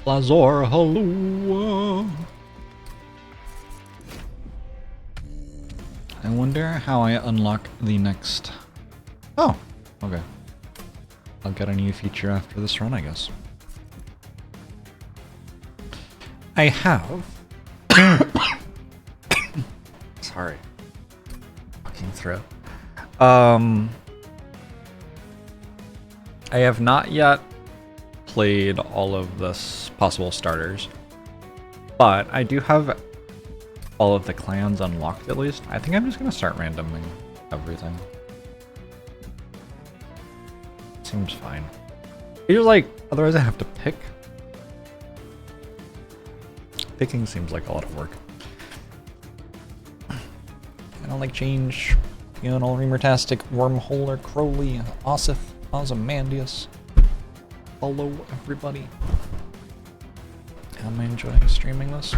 Lazor, hello. I wonder how I unlock the next... Oh, okay. I'll get a new feature after this run, I guess. I have... Sorry. Fucking throat. I have not yet played all of the possible starters, but I do have all of the clans unlocked at least. I think I'm just gonna start randoming everything. Seems fine. It's like, otherwise I have to pick. Picking seems like a lot of work. I don't like change. Fional, Remertastic, Wormholer, Crowley, Osif, Ozymandias. Hello, everybody. How am I enjoying streaming this?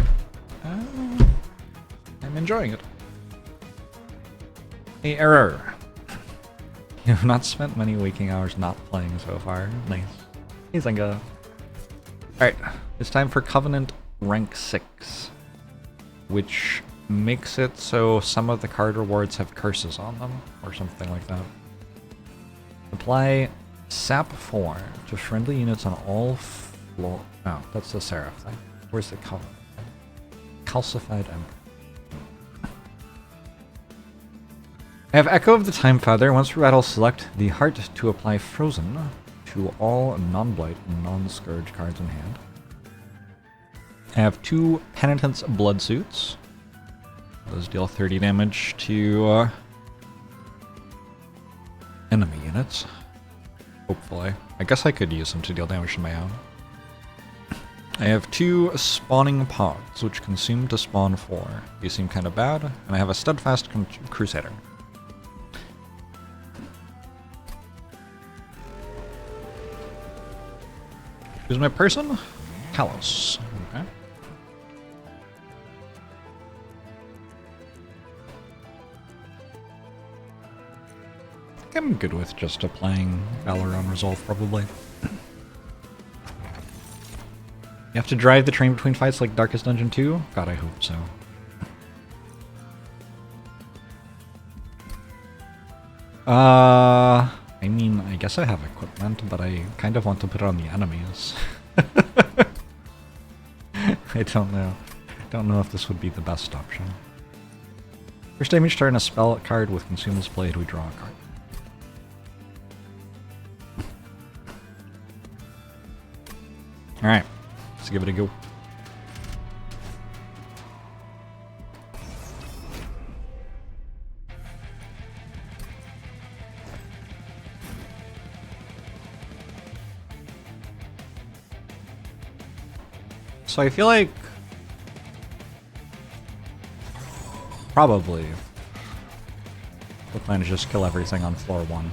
I'm enjoying it. Hey, error. You have not spent many waking hours not playing so far. Nice. He's like a... Alright, it's time for Covenant rank 6. Which makes it so some of the card rewards have curses on them, or something like that. Apply Sap 4 to friendly units on all floor... Oh, that's the Seraph thing. Where's the Covenant thing? Calcified Ember. I have Echo of the Time Father. Once per battle, select the Heart to apply Frozen to all non-blight and non-scourge cards in hand. I have 2 Penitent's Blood Suits. Those deal 30 damage to enemy units. Hopefully. I guess I could use them to deal damage to my own. I have 2 Spawning Pods, which consume to spawn 4. These seem kind of bad. And I have a Steadfast Crusader. Who's my person? Kalos. Okay. I think I'm good with just applying Valor on Resolve, probably. You have to drive the train between fights like Darkest Dungeon 2? God, I hope so. I mean, I guess I have equipment, but I kind of want to put it on the enemies. I don't know. I don't know if this would be the best option. First time each turn, a spell card with Consume is played, we draw a card. Alright, let's give it a go. So I feel like probably the plan is just kill everything on floor 1.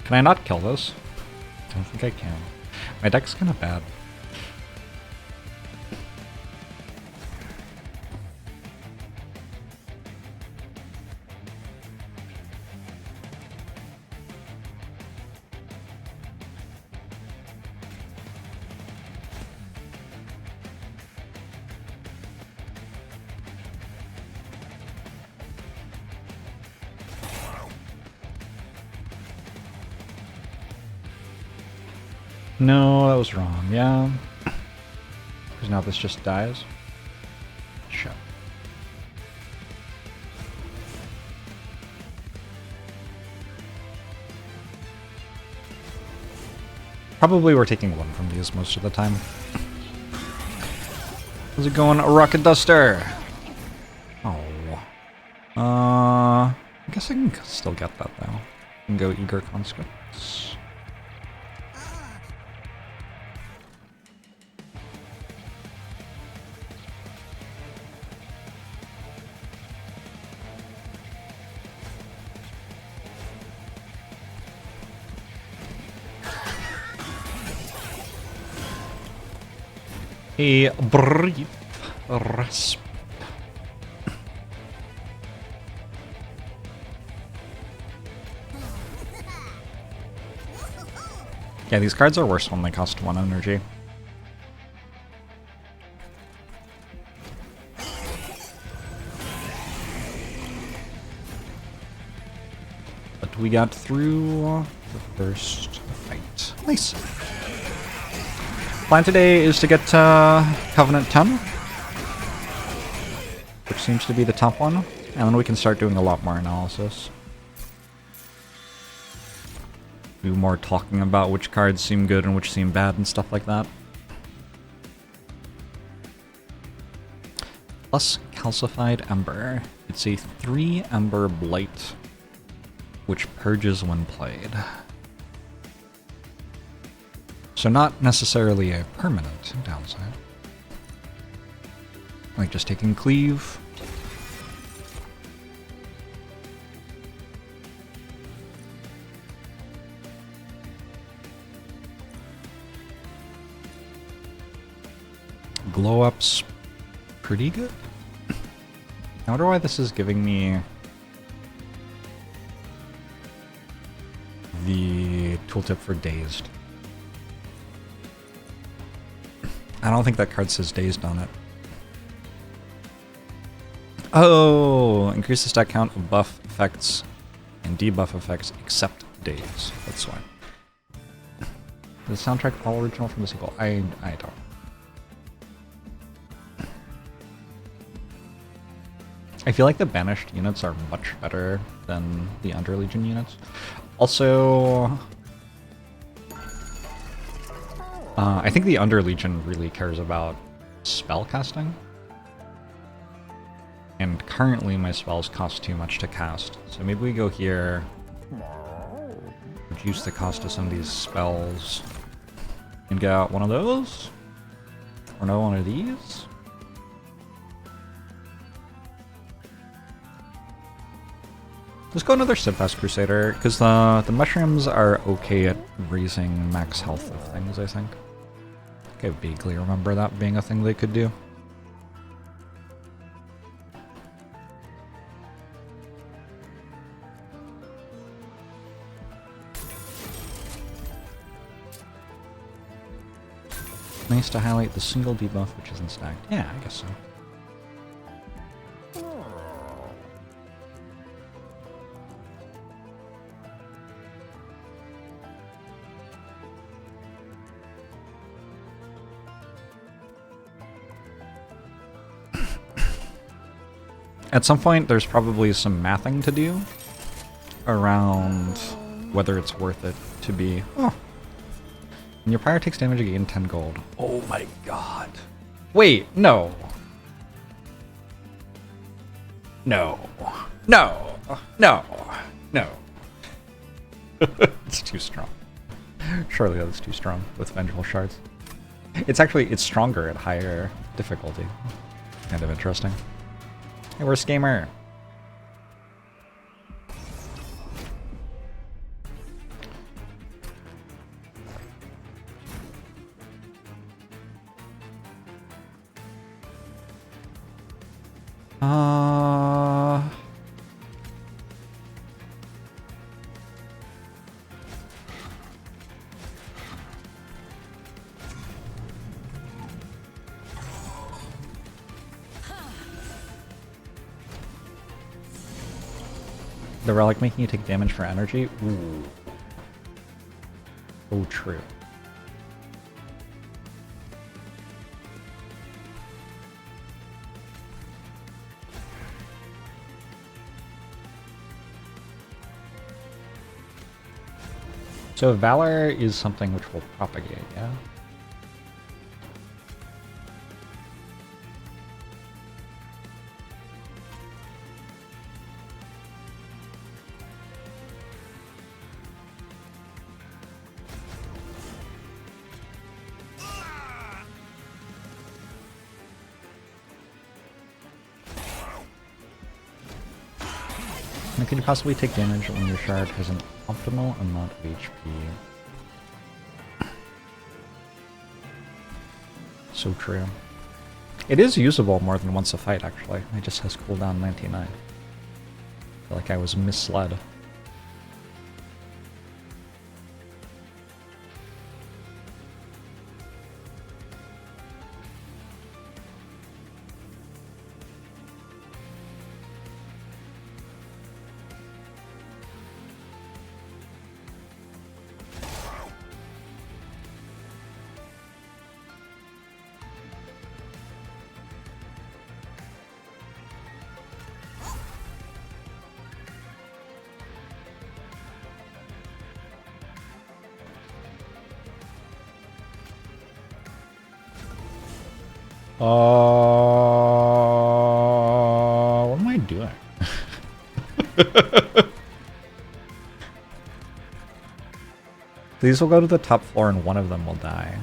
Can I not kill this? I don't think I can. My deck's kind of bad. No, that was wrong, yeah. Because now this just dies. Shit. Probably we're taking 1 from these most of the time. How's it going, Rocket Duster? Oh. I guess I can still get that though. I can go Eager Conscripts. A brief rest. Yeah, these cards are worse when they cost 1 energy. But we got through the first fight. Nice. Plan today is to get Covenant 10, which seems to be the top one, and then we can start doing a lot more analysis. Do more talking about which cards seem good and which seem bad and stuff like that. Plus Calcified Ember. It's a 3 Ember Blight, which purges when played. So not necessarily a permanent downside. Like just taking Cleave. Glow Up's pretty good. I wonder why this is giving me the tooltip for Dazed. I don't think that card says Dazed on it. Oh, increase the stack count of buff effects and debuff effects except Daze. That's why. The soundtrack all original from the sequel? I don't. I feel like the banished units are much better than the Underlegion units. Also, I think the Underlegion really cares about spell casting. And currently my spells cost too much to cast. So maybe we go here, reduce the cost of some of these spells, and get out one of those? Or no, one of these? Let's go another Steadfast Crusader, because the mushrooms are okay at raising max health of things, I think. I vaguely remember that being a thing they could do. Nice to highlight the single debuff which isn't stacked. Yeah, I guess so. At some point, there's probably some mathing to do around whether it's worth it to be... Oh. When your pyre takes damage, you gain 10 gold. Oh my god. Wait, no. No. No. No. No. It's too strong. Surely that's too strong with Vengeful Shards. It's stronger at higher difficulty. Kind of interesting. Hey, we're Skamer. The relic making you take damage for energy? Ooh. Oh, true. So Valor is something which will propagate, yeah? And could you possibly take damage when your shard has an optimal amount of HP? So true. It is usable more than once a fight, actually. It just has cooldown 99. I feel like I was misled. What am I doing? These will go to the top floor and one of them will die.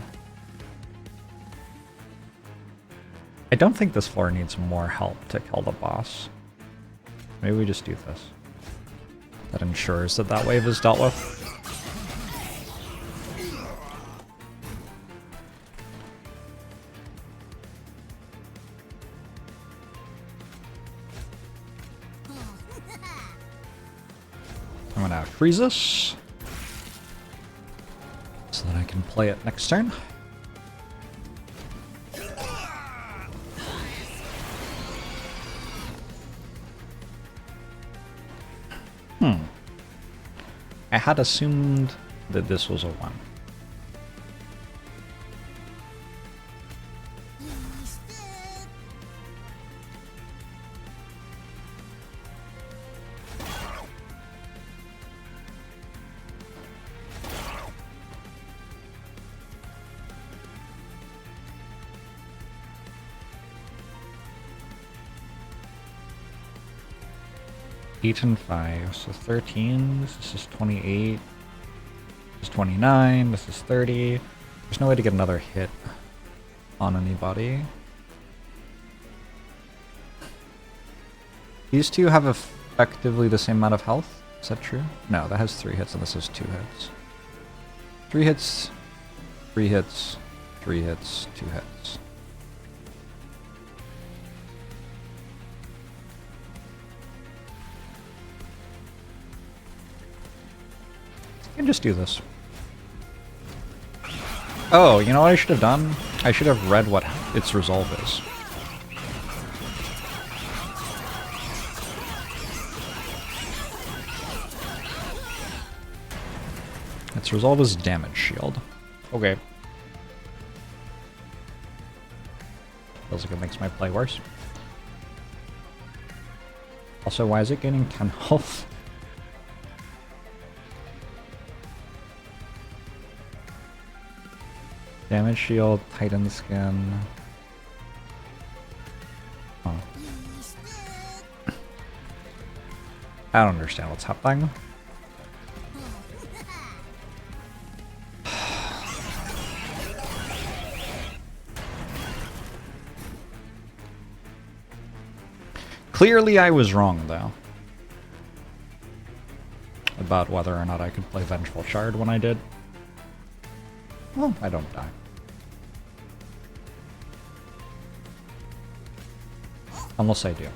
I don't think this floor needs more help to kill the boss. Maybe we just do this. That ensures that that wave is dealt with. I'm gonna freeze this so that I can play it next turn. I had assumed that this was a 1. Eight and 5, so 13, this is 28, this is 29, this is 30. There's no way to get another hit on anybody. These two have effectively the same amount of health, is that true? No, that has 3 hits and this has 2 hits. 3 hits, 3 hits, 3 hits, 2 hits. I can just do this. Oh, you know what I should have done? I should have read what its resolve is. Its resolve is damage shield. Okay. Feels like it makes my play worse. Also, why is it gaining 10 health? Damage shield, Titan skin. Oh. I don't understand what's happening. Clearly I was wrong, though. About whether or not I could play Vengeful Shard when I did. Well, I don't die. Unless I do.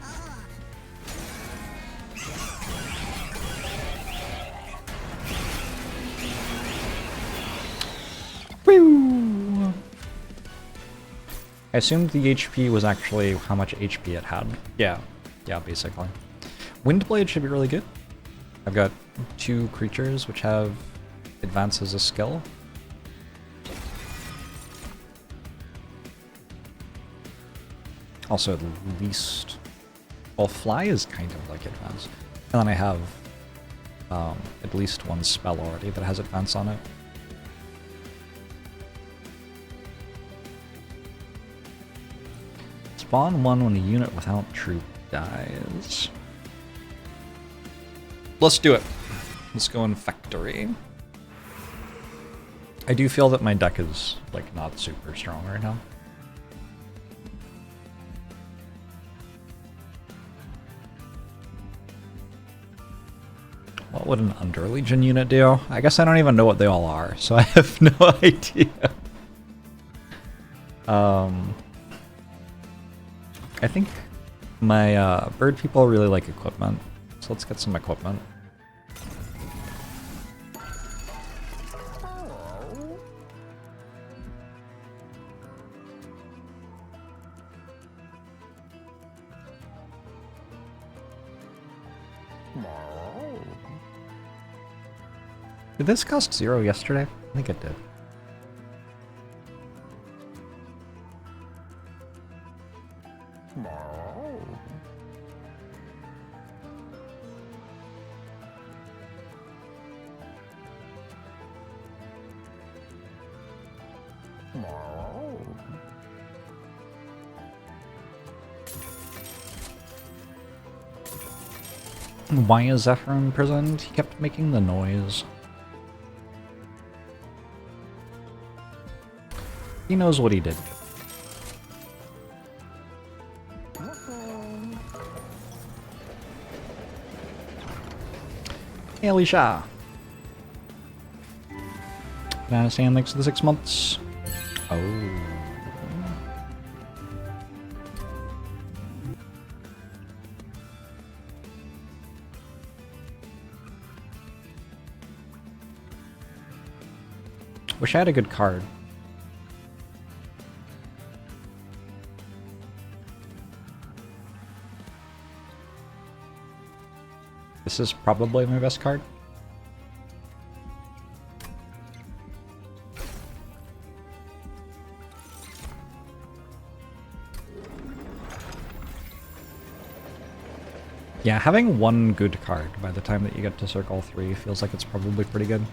Woo! I assumed the HP was actually how much HP it had. Yeah, basically. Windblade should be really good. I've got 2 creatures which have advance as a skill. Also, at least... Well, Fly is kind of like advance. And then I have at least 1 spell already that has advance on it. Spawn 1 when a unit without troop dies. Let's do it. Let's go in Factory. I do feel that my deck is, like, not super strong right now. What would an Underlegion unit do? I guess I don't even know what they all are, so I have no idea. I think my bird people really like equipment, so let's get some equipment. Did this cost 0 yesterday? I think it did. Why is Zephyr imprisoned? He kept making the noise. He knows what he did. Hey, Alicia! Banana stand next to the 6 months. Oh. Wish I had a good card. This is probably my best card. Yeah, having one good card by the time that you get to Circle 3 feels like it's probably pretty good.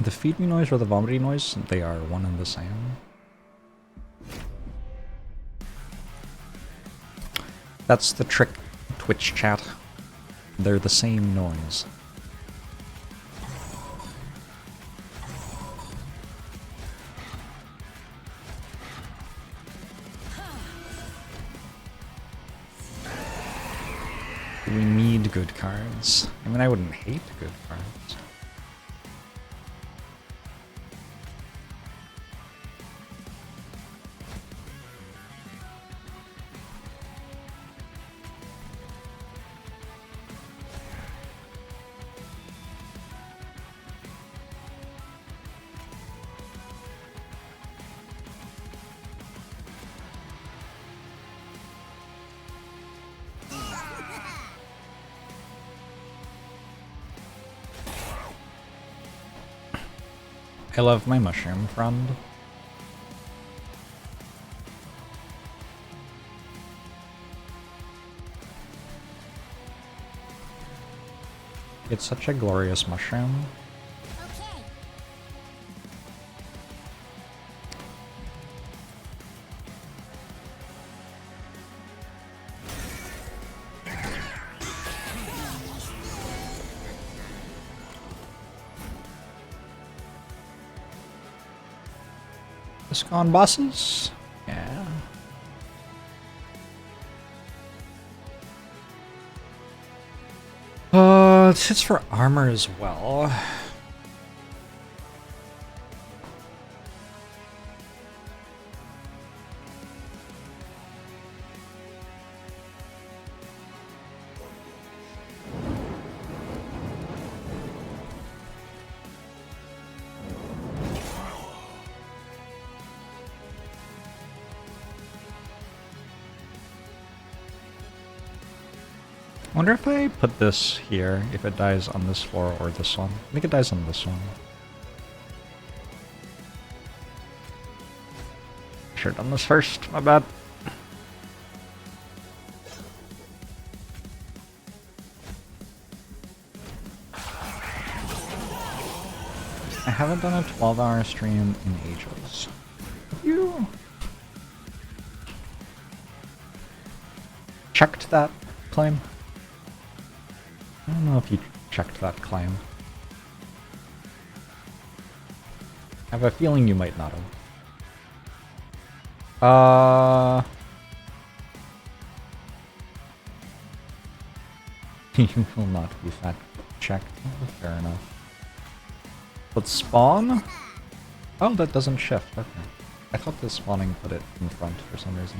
The feed me noise or the vomiting noise, they are one and the same. That's the trick, Twitch chat. They're the same noise. We need good cards. I mean, I wouldn't hate good cards. I love my mushroom friend. It's such a glorious mushroom. Discon bosses? Yeah. This hits for armor as well. I wonder if I put this here, if it dies on this floor or this one. I think it dies on this one. Should've done this first, my bad. I haven't done a 12-hour stream in ages. You checked that claim? I don't know if you checked that claim. I have a feeling you might not have. You will not be fact checked. Fair enough. But spawn? Oh, that doesn't shift. Okay. I thought the spawning put it in front for some reason.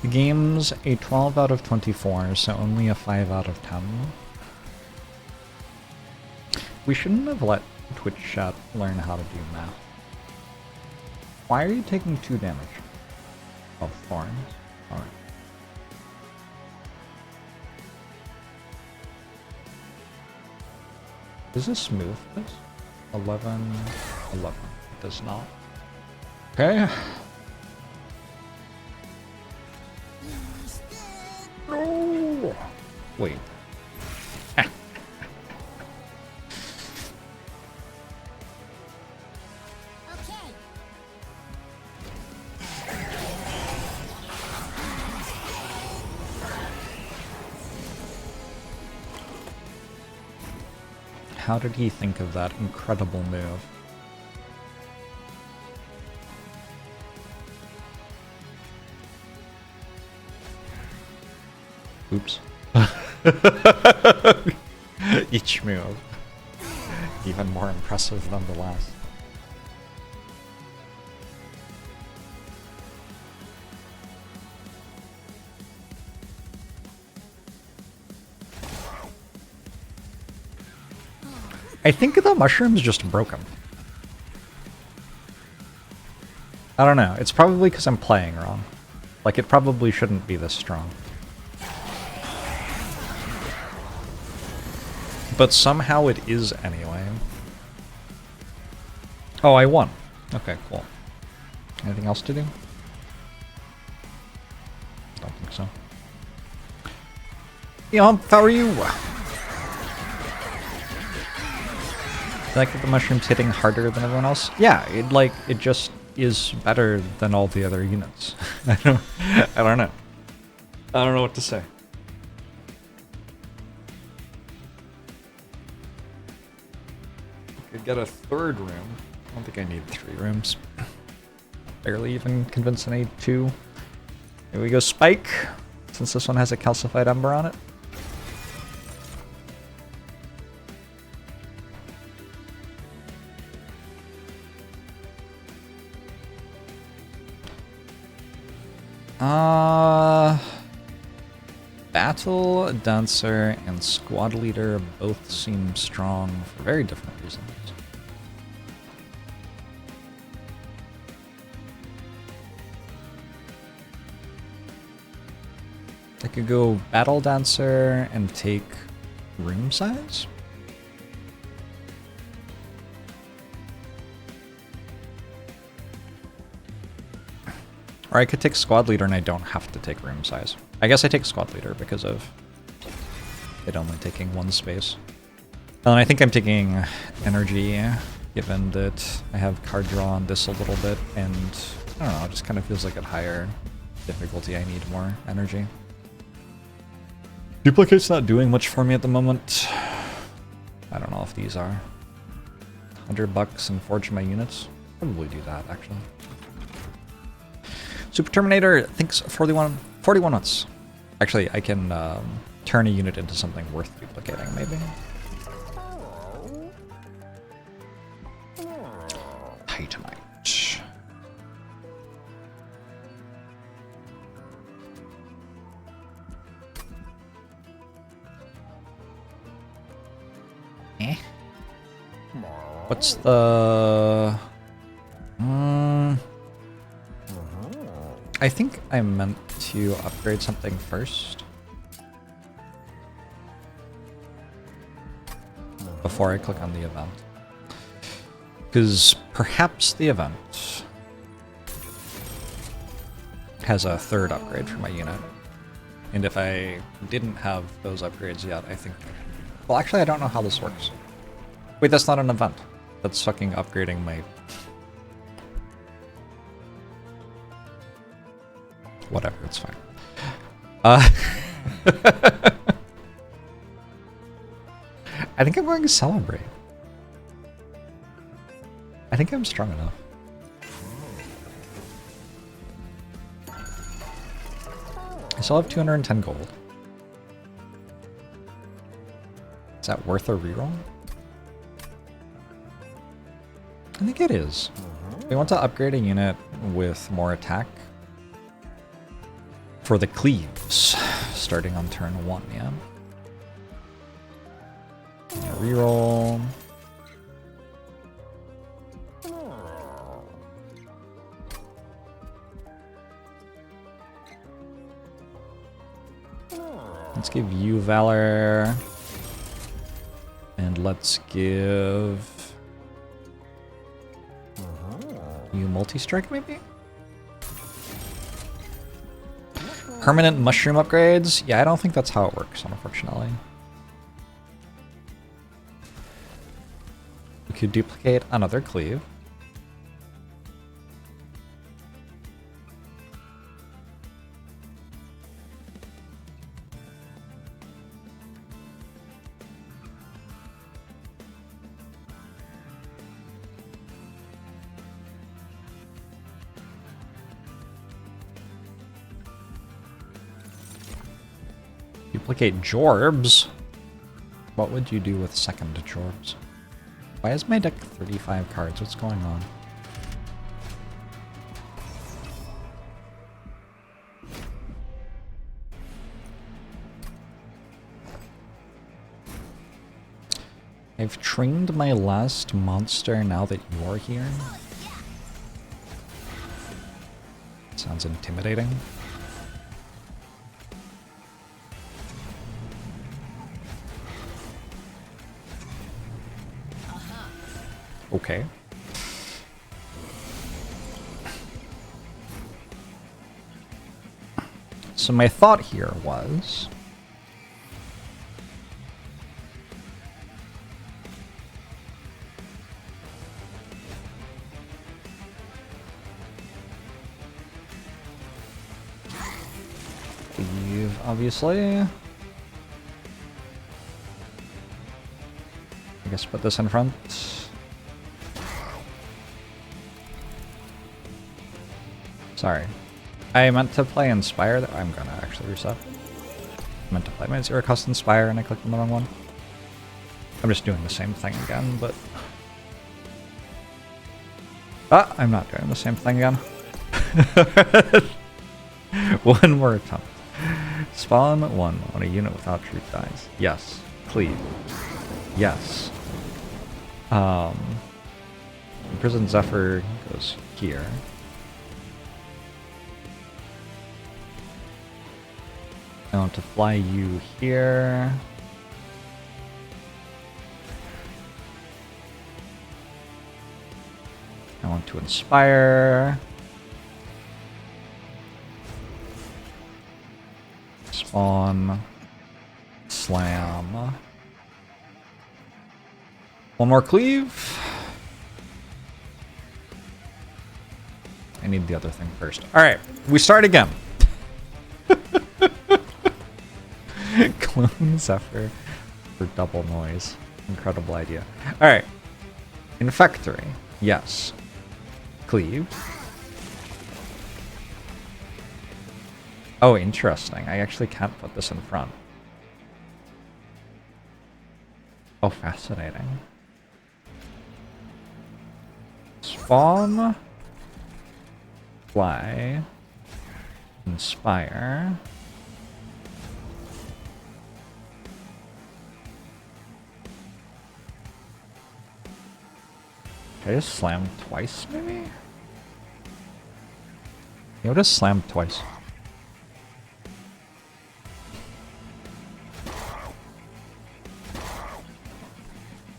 The game's a 12 out of 24, so only a 5 out of 10. We shouldn't have let Twitch chat learn how to do math. Why are you taking 2 damage? Oh, thorns. Alright. Does this smooth this? 11, 11. It does not. Okay. No! Wait. How did he think of that incredible move? Oops. Each move. Even more impressive than the last. I think the mushroom's just broken. I don't know. It's probably because I'm playing wrong. Like, it probably shouldn't be this strong. But somehow it is anyway. Oh, I won. Okay, cool. Anything else to do? Don't think so. Yomp, how are you? Like the mushroom's hitting harder than everyone else? Yeah, it just is better than all the other units. I don't know. I don't know what to say. Could get a 3rd room. I don't think I need 3 rooms. Barely even convinced I need 2. Here we go, Spike, since this one has a calcified ember on it. Battle, Dancer, and Squad Leader both seem strong for very different reasons. I could go Battle Dancer and take room size? Or I could take Squad Leader and I don't have to take room size. I guess I take Squad Leader because of it only taking 1 space. And I think I'm taking Energy, given that I have card draw on this a little bit, and I don't know, it just kind of feels like at higher difficulty I need more Energy. Duplicate's not doing much for me at the moment. I don't know if these are. $100 and forge my units. Probably do that, actually. Super Terminator thinks 41 once. Actually, I can turn a unit into something worth duplicating, maybe. Titanite. What's the... I think I meant to upgrade something first. Before I click on the event. Because perhaps the event has a 3rd upgrade for my unit. And if I didn't have those upgrades yet, I think... Well, actually, I don't know how this works. Wait, that's not an event. That's fucking upgrading my... Whatever, it's fine. I think I'm going to celebrate. I think I'm strong enough. I still have 210 gold. Is that worth a reroll? I think it is. We want to upgrade a unit with more attack for the cleaves, starting on turn 1, yeah? Reroll. Let's give you Valor. And let's give you multi-strike, maybe? Permanent mushroom upgrades? Yeah, I don't think that's how it works, unfortunately. We could duplicate another cleave. Duplicate JORBS? What would you do with second JORBS? Why is my deck 35 cards? What's going on? I've trained my last monster now that you're here. Sounds intimidating. Okay. So my thought here was... leave, obviously. I guess put this in front. Sorry. I meant to play Inspire. I'm gonna actually reset. I meant to play my Zero Cost Inspire and I clicked on the wrong one. I'm just doing the same thing again, but... Ah, I'm not doing the same thing again. One more attempt. Spawn 1 on a unit without truth dies. Yes. Cleave. Yes. Imprisoned Zephyr goes here. I want to fly you here. I want to inspire. Spawn. Slam. One more cleave. I need the other thing first. Alright, we start again. Clone Zephyr for double noise. Incredible idea. Alright. Infectory. Yes. Cleave. Oh, interesting. I actually can't put this in front. Oh, fascinating. Spawn. Fly. Inspire. Can I just slam twice, maybe? I'll just slam twice.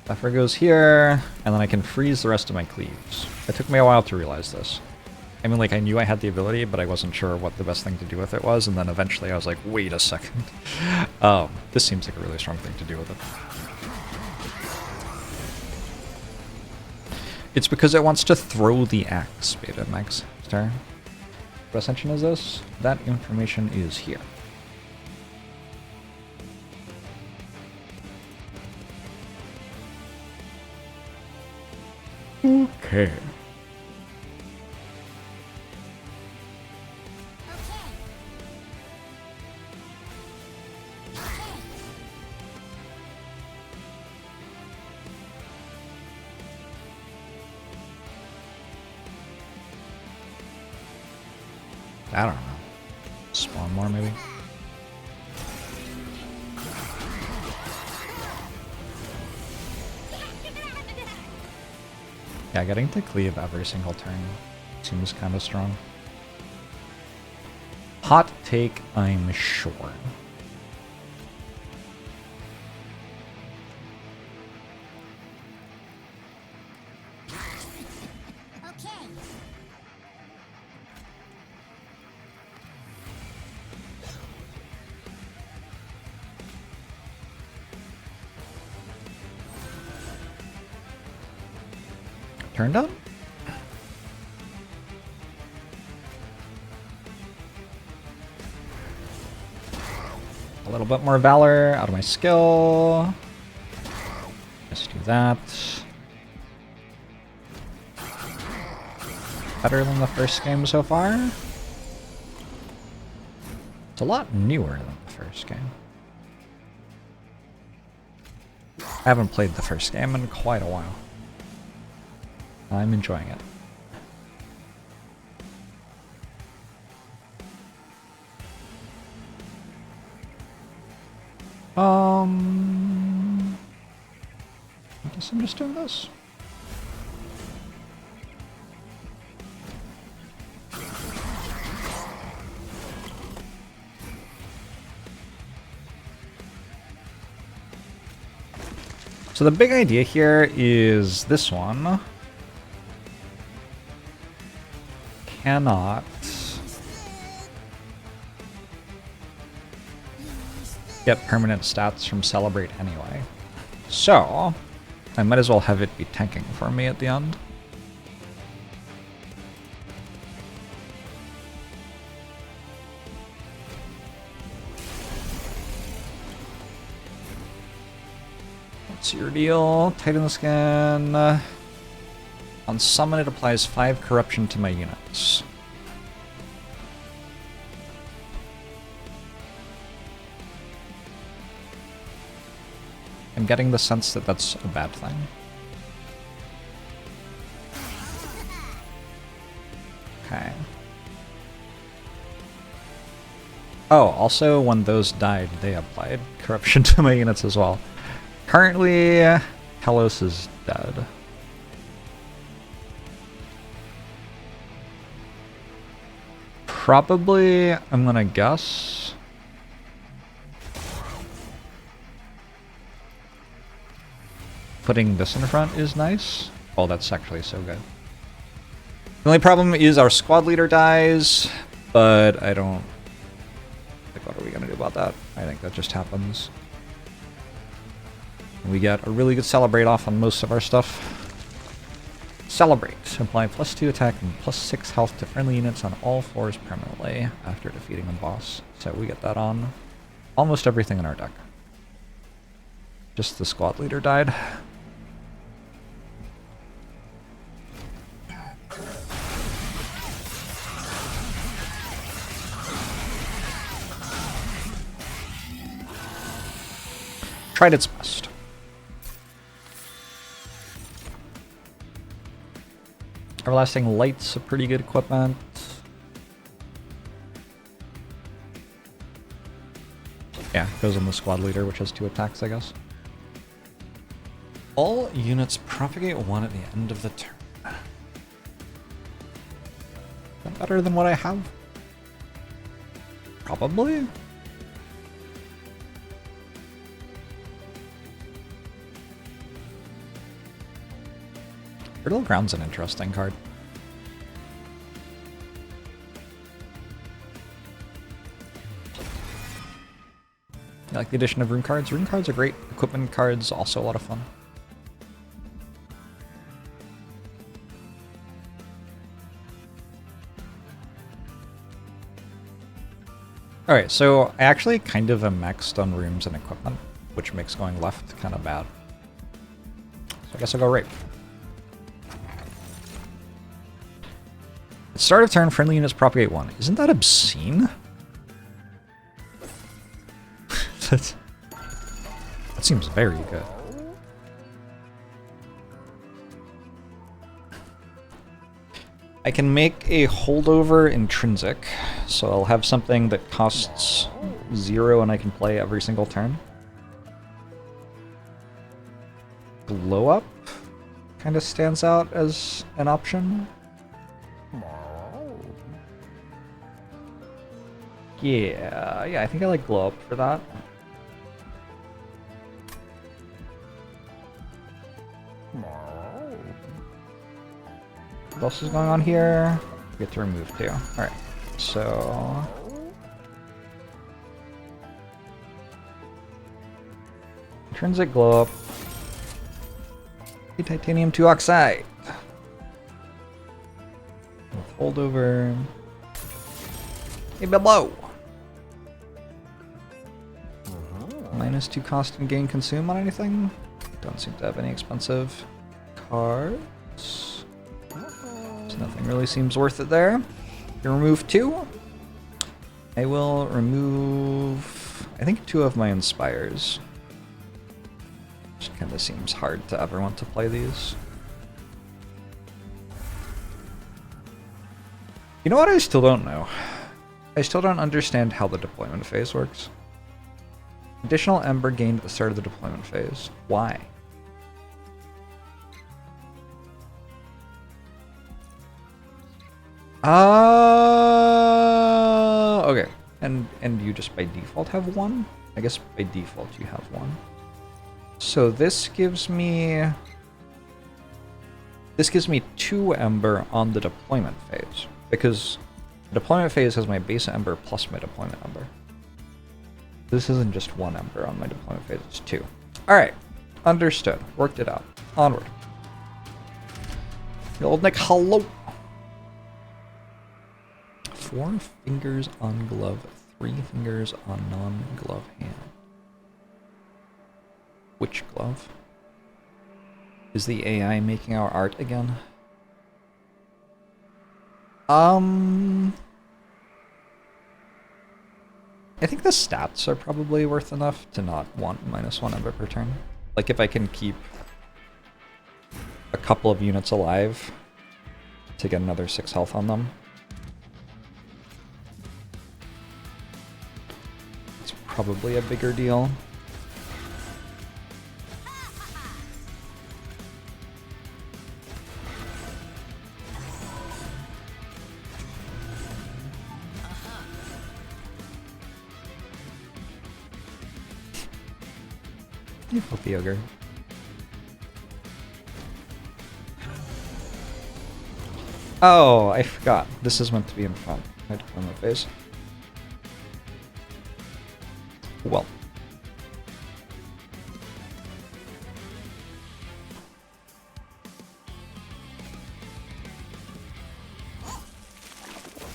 Zephyr goes here, and then I can freeze the rest of my cleaves. It took me a while to realize this. I mean, like, I knew I had the ability, but I wasn't sure what the best thing to do with it was, and then eventually I was like, wait a second. This seems like a really strong thing to do with it. It's because it wants to throw the axe, Beta Max Star. What ascension is this? That information is here. Okay. I don't know. Spawn more, maybe? Yeah, getting to cleave every single turn seems kind of strong. Hot take, I'm sure. Turned up? A little bit more valor out of my skill. Just do that. Better than the first game so far. It's a lot newer than the first game. I haven't played the first game in quite a while. I'm enjoying it. I guess I'm just doing this. So the big idea here is this one. Cannot get permanent stats from Celebrate anyway. So, I might as well have it be tanking for me at the end. What's your deal? Tighten the skin. On summon, it applies 5 corruption to my units. I'm getting the sense that that's a bad thing. Okay. Oh, also when those died, they applied corruption to my units as well. Currently, Telos is dead. Probably, I'm gonna guess. Putting this in front is nice. Oh, that's actually so good. The only problem is our squad leader dies, but I don't... Like, what are we gonna do about that? I think that just happens. We get a really good Celebrate off on most of our stuff. Celebrate. Apply +2 attack and +6 health to friendly units on all floors permanently after defeating a boss. So we get that on almost everything in our deck. Just the squad leader died. Tried its best. Everlasting Light's a pretty good equipment. Yeah, goes on the squad leader, which has 2 attacks, I guess. All units propagate 1 at the end of the turn. Is that better than what I have? Probably? Fertile Ground's an interesting card. I like the addition of rune cards. Rune cards are great. Equipment cards, also a lot of fun. Alright, so I actually kind of am maxed on rooms and equipment, which makes going left kind of bad. So I guess I'll go right. At start of turn, friendly units propagate 1. Isn't that obscene? that seems very good. I can make a holdover intrinsic, so I'll have something that costs 0 and I can play every single turn. Glow up kind of stands out as an option. Yeah, I think I like glow up for that. What else is going on here? We get to remove 2. Alright, so... intrinsic glow up. Titanium 2 oxide. Hold over. Hey, below. -2 cost and gain consume on anything. Don't seem to have any expensive cards. So nothing really seems worth it there. You remove 2. I will remove, I think, 2 of my inspires. Which kind of seems hard to ever want to play these. You know what I still don't know? I still don't understand how the deployment phase works. Additional Ember gained at the start of the deployment phase. Why? Okay. And you just by default have 1? I guess by default you have 1. So this gives me 2 Ember on the deployment phase, because the deployment phase has my base Ember plus my deployment Ember. This isn't just 1 Ember on my deployment phase, it's 2. Alright, understood. Worked it out. Onward. The old Nick, hello! 4 fingers on glove, 3 fingers on non-glove hand. Which glove? Is the AI making our art again? I think the stats are probably worth enough to not want -1 Ember per turn. Like if I can keep a couple of units alive to get another 6 health on them. It's probably a bigger deal. You filthy ogre. Oh, I forgot. This is meant to be in front. My deployment phase. Well.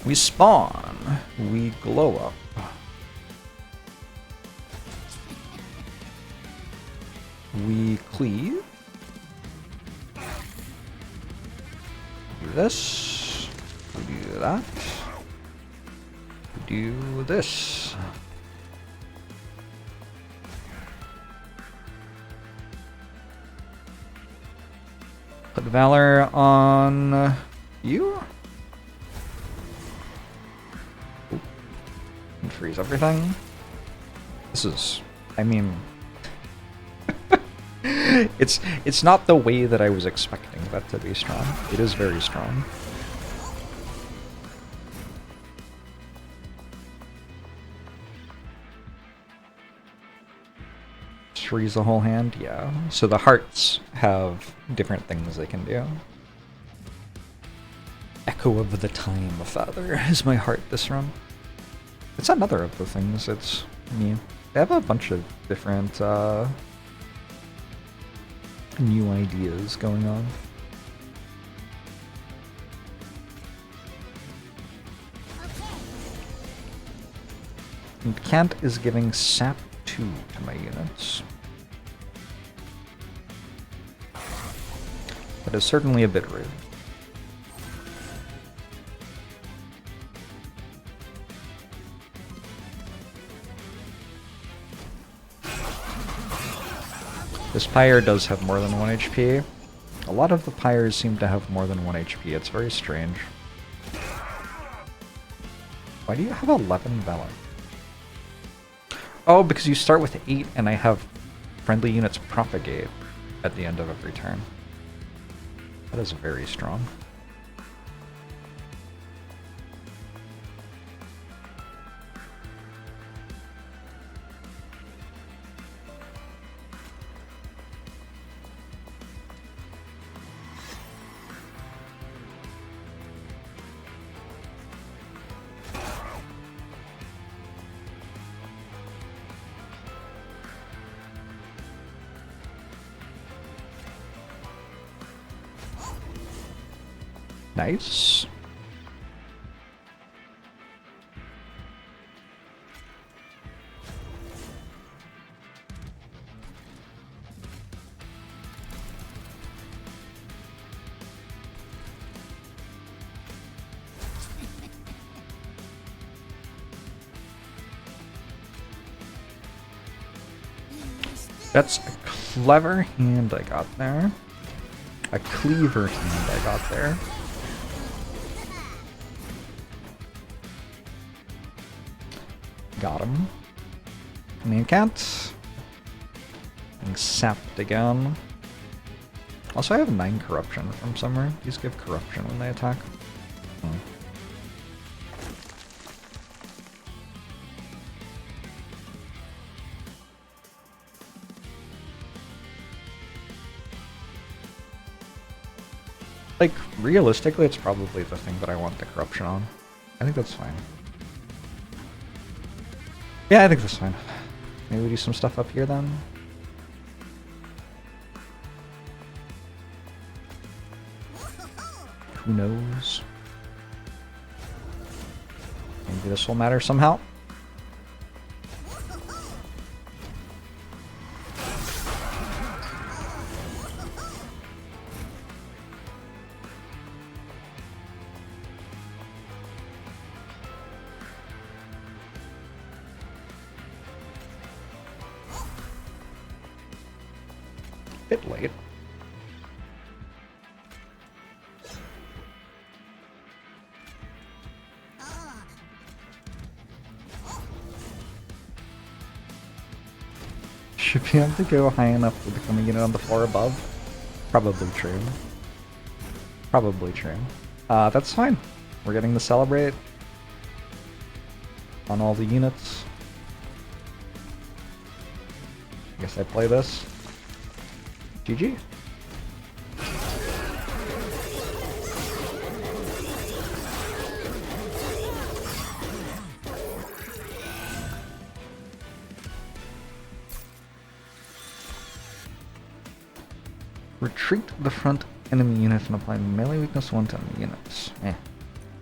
We spawn. We glow up. We cleave. Do this. We do that. We do this. Put Valor on you. Ooh. And freeze everything. This is, I mean... It's not the way that I was expecting that to be strong. It is very strong. Freeze the whole hand, yeah. So the hearts have different things they can do. Echo of the Time, Father, is my heart this run. It's another of the things it's new. They have a bunch of different new ideas going on. Cant is giving sap 2 to my units. That is certainly a bit rude. This pyre does have more than 1 HP. A lot of the pyres seem to have more than 1 HP. It's very strange. Why do you have 11 Valor? Oh, because you start with 8 and I have friendly units propagate at the end of every turn. That is very strong. Nice. That's a clever hand I got there. A cleaver hand I got there. Got him. Main cat. Being sapped again. Also, I have 9 corruption from somewhere. These give corruption when they attack. Like, realistically, it's probably the thing that I want the corruption on. I think that's fine. Yeah, I think that's fine. Maybe we do some stuff up here then. Who knows? Maybe this will matter somehow. Bit late. Should be able to go high enough to become a unit on the floor above. Probably true. Probably true. That's fine. We're getting to celebrate on all the units. I guess I play this. GG. Retreat the front enemy unit and apply melee weakness 1 to enemy units.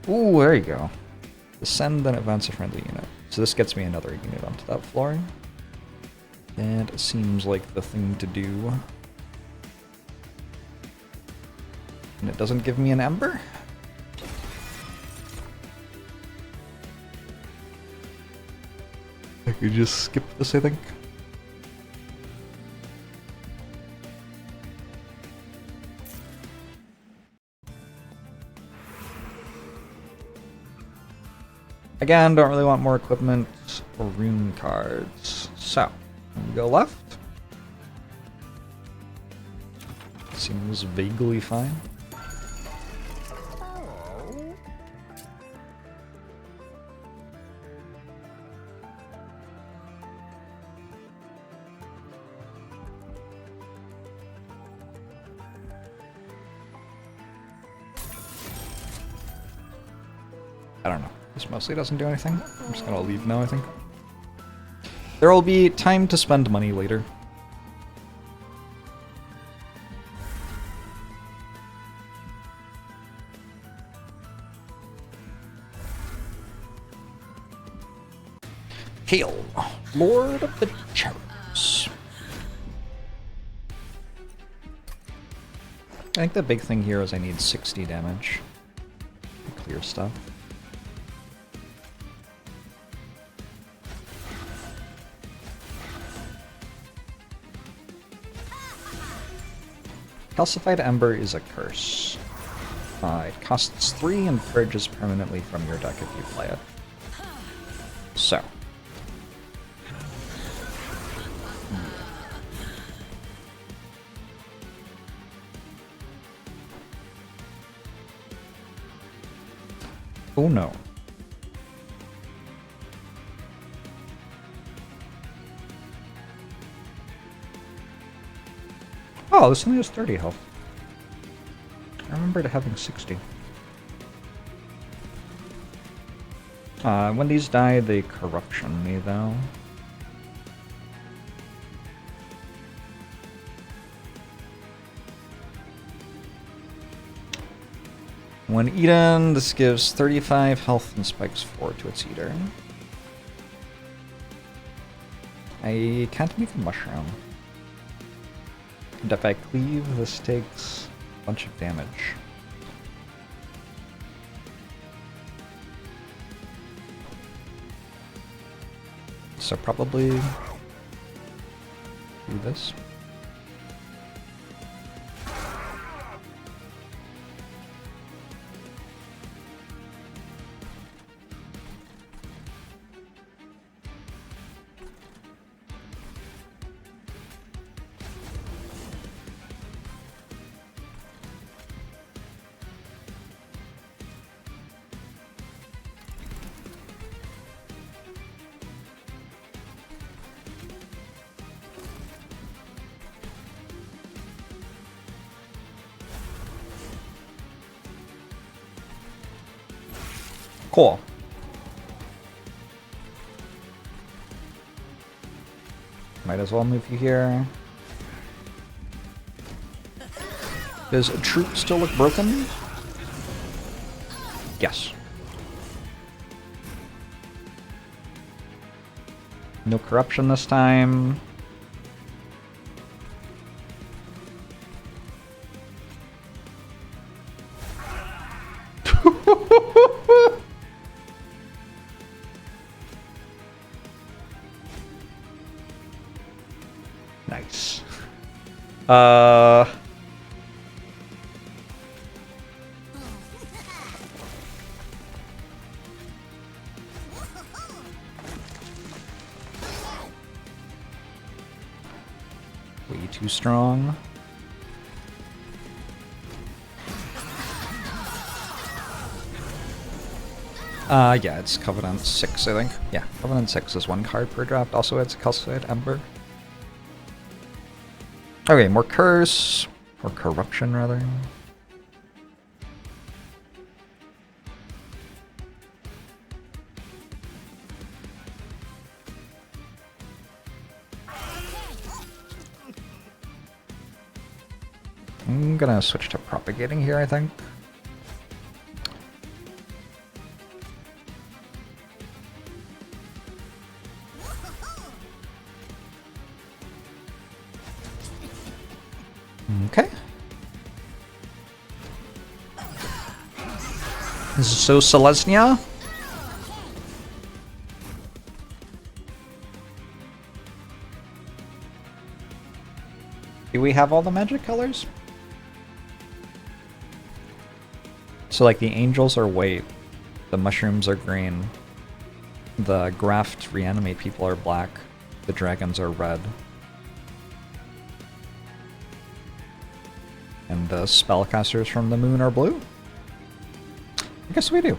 Ooh, there you go. Descend, then advance a friendly unit. So this gets me another unit onto that floor. That seems like the thing to do. And it doesn't give me an ember? I could just skip this, I think. Again, don't really want more equipment or rune cards. So, we go left. Seems vaguely fine. I don't know. This mostly doesn't do anything. I'm just gonna leave now, I think. There will be time to spend money later. Hail, Lord of the Cherubs. I think the big thing here is I need 60 damage to clear stuff. Calcified Ember is a curse. It costs 3 and purges permanently from your deck if you play it. So. Oh no. Oh, this only has 30 health. I remembered having 60. When these die, they corruption me, though. When eaten, this gives 35 health and spikes 4 to its eater. I can't make a mushroom. And if I cleave, this takes a bunch of damage. So probably do this. Cool. Might as well move you here. Does a troop still look broken? Yes. No corruption this time. Nice. Way too strong. Yeah, it's Covenant 6, I think. Yeah, Covenant 6 is 1 card per draft. Also, it's Calcified Ember. Okay, more curse. Or corruption, rather. I'm gonna switch to propagating here, I think. Okay. So Selesnya? Do we have all the magic colors? So like the angels are white, the mushrooms are green, the graft reanimate people are black, the dragons are red. And the spellcasters from the moon are blue? I guess we do.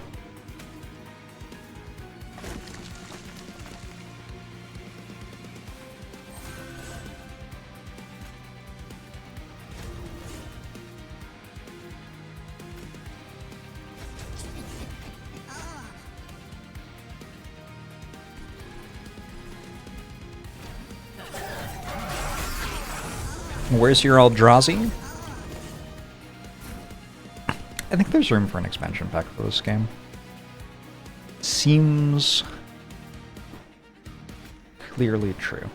Where's your Eldrazi? I think there's room for an expansion pack for this game. Seems clearly true.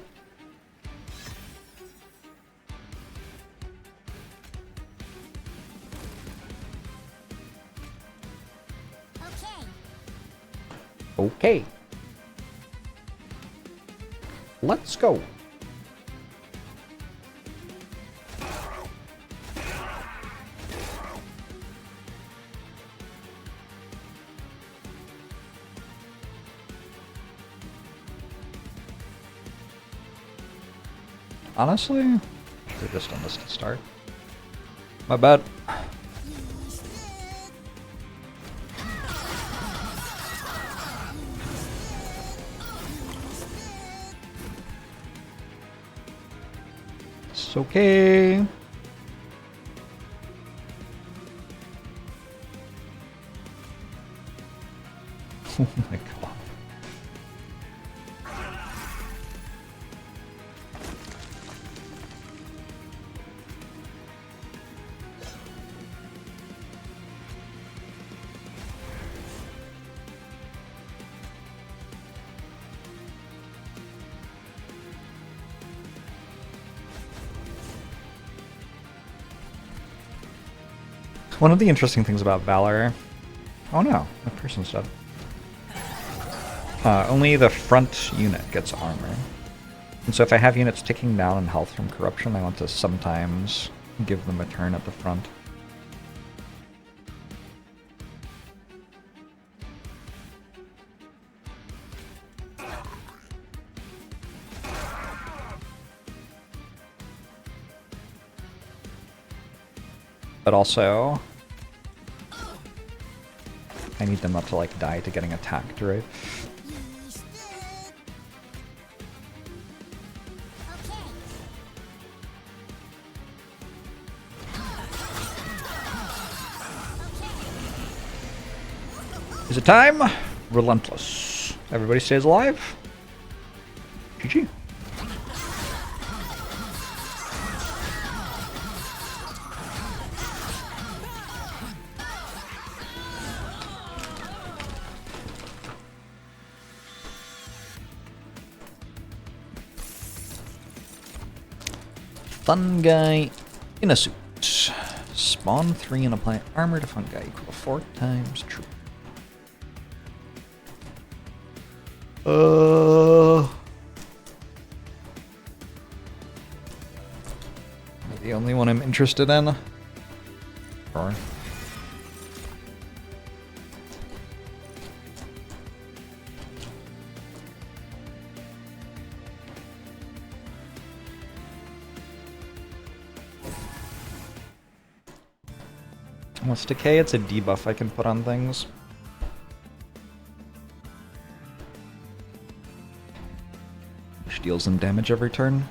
Okay. Let's go. Honestly, I should have just done this to start. My bad. It's okay. Oh my god. One of the interesting things about Valor... Oh no, the person's dead. Only the front unit gets armor. And so if I have units ticking down in health from corruption, I want to sometimes give them a turn at the front. But also, I need them not to like die to getting attacked, right? Is it time? Relentless. Everybody stays alive. GG. Fun guy in a suit. Spawn 3 and apply armor to fun guy equal to 4 times true. The only one I'm interested in. Or what's decay? It's a debuff I can put on things. Which deals them damage every turn.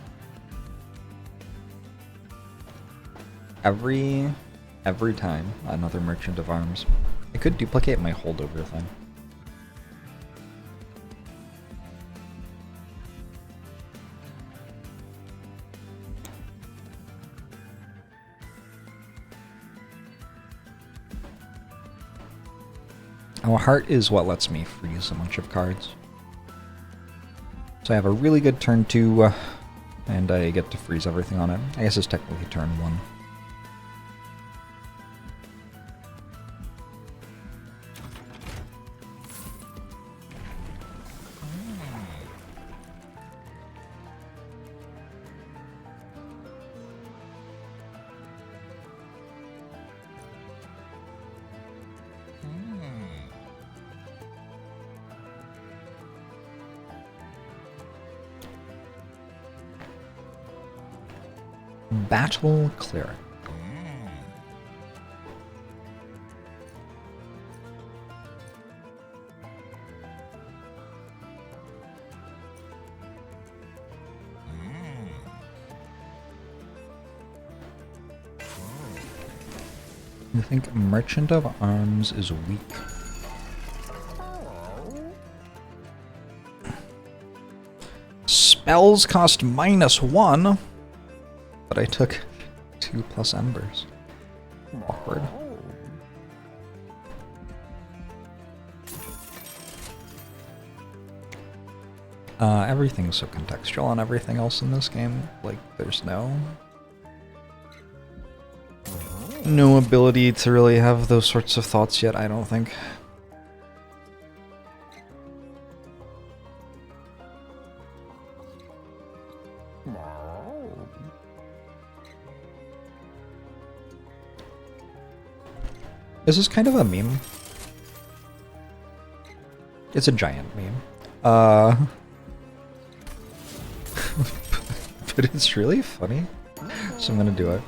Every time another Merchant of Arms. I could duplicate my holdover thing. Our heart is what lets me freeze a bunch of cards. So I have a really good turn 2, and I get to freeze everything on it. I guess it's technically turn 1. Battle Cleric. You think Merchant of Arms is weak? Spells cost -1. But I took 2 plus embers. Awkward. Everything's so contextual on everything else in this game. Like, there's no ability to really have those sorts of thoughts yet, I don't think. This is kind of a meme. It's a giant meme. But it's really funny, so I'm gonna do it.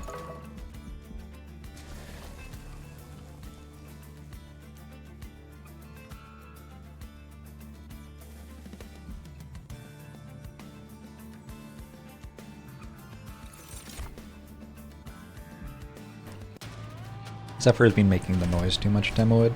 Zephyr has been making the noise too much, Demoid.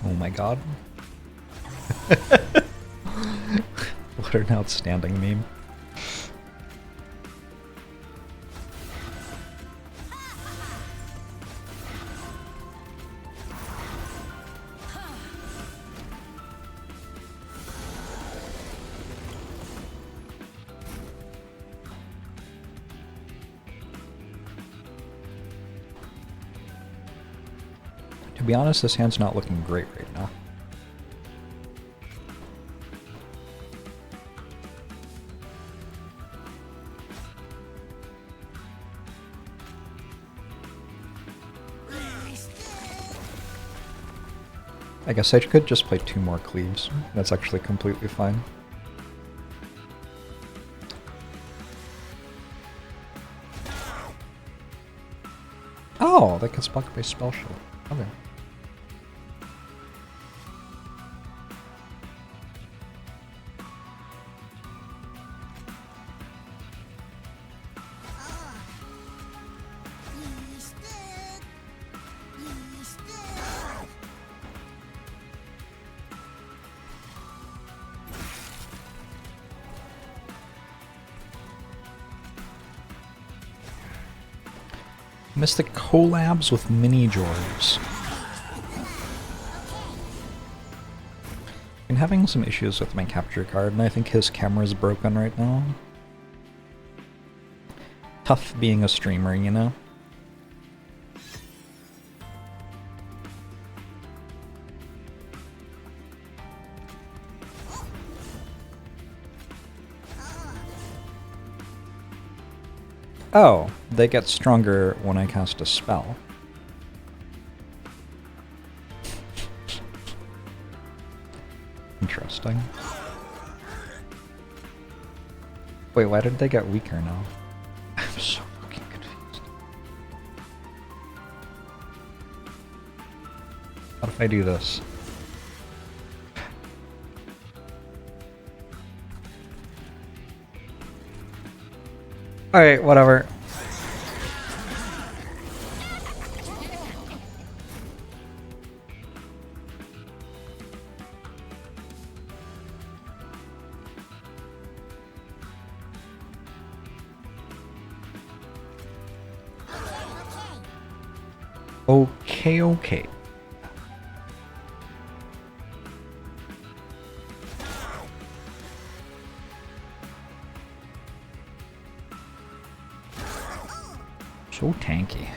Oh my god. What an outstanding meme. To be honest, this hand's not looking great right now. I guess I could just play 2 more cleaves. That's actually completely fine. Oh, that gets blocked by spell shield. Okay. Missed the collabs with ManyJorbs. Been having some issues with my capture card, and I think his camera's broken right now. Tough being a streamer, you know? Oh, they get stronger when I cast a spell. Interesting. Wait, why did they get weaker now? I'm so fucking confused. What if I do this? Alright, whatever. Okay, okay. So tanky.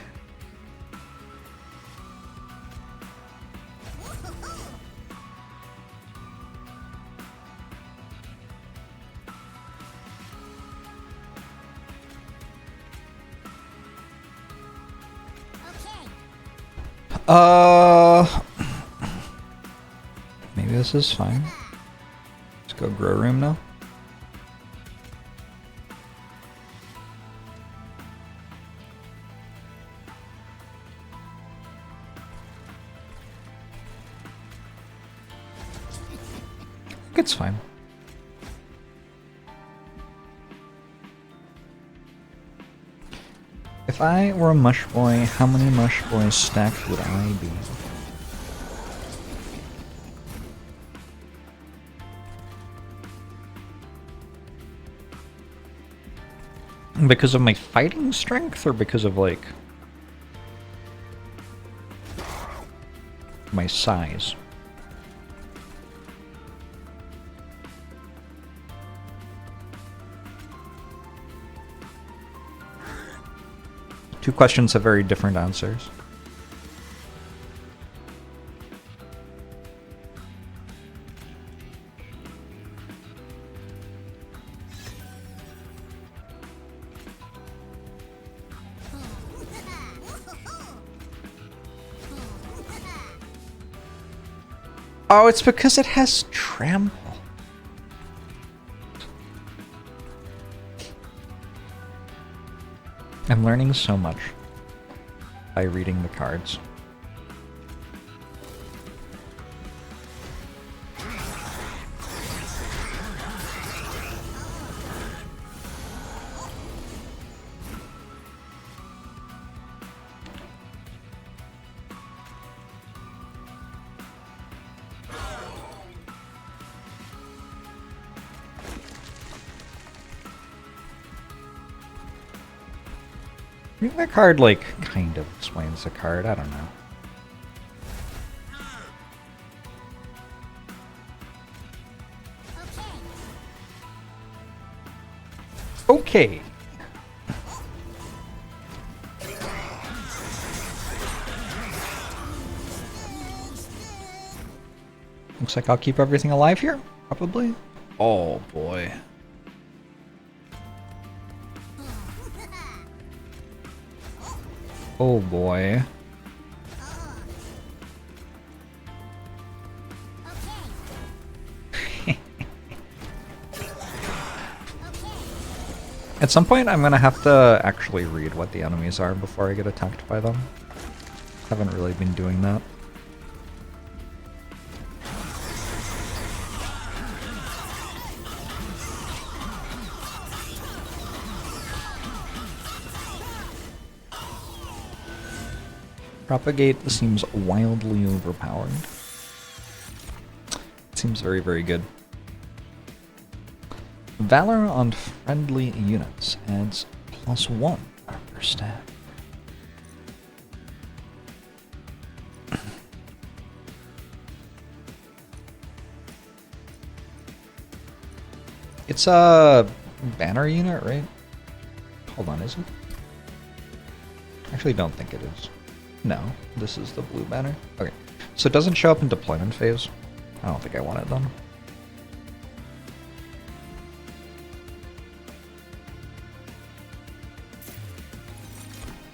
Maybe this is fine. Let's go grow room now. It's fine. If I were a mush boy, how many mush boys stacked would I be? Because of my fighting strength, or because of, like, my size? Two questions have very different answers. Oh, it's because it has trample. I'm learning so much by reading the cards. I think that card, like, kind of explains the card. I don't know. Okay. Looks like I'll keep everything alive here, probably. Oh boy. Oh boy. At some point, I'm gonna have to actually read what the enemies are before I get attacked by them. Haven't really been doing that. Propagate seems wildly overpowered. It seems very, very good. Valor on friendly units adds +1 per stat. It's a banner unit, right? Hold on, is it? Actually, don't think it is. No, this is the blue banner. Okay, so it doesn't show up in deployment phase. I don't think I want it then.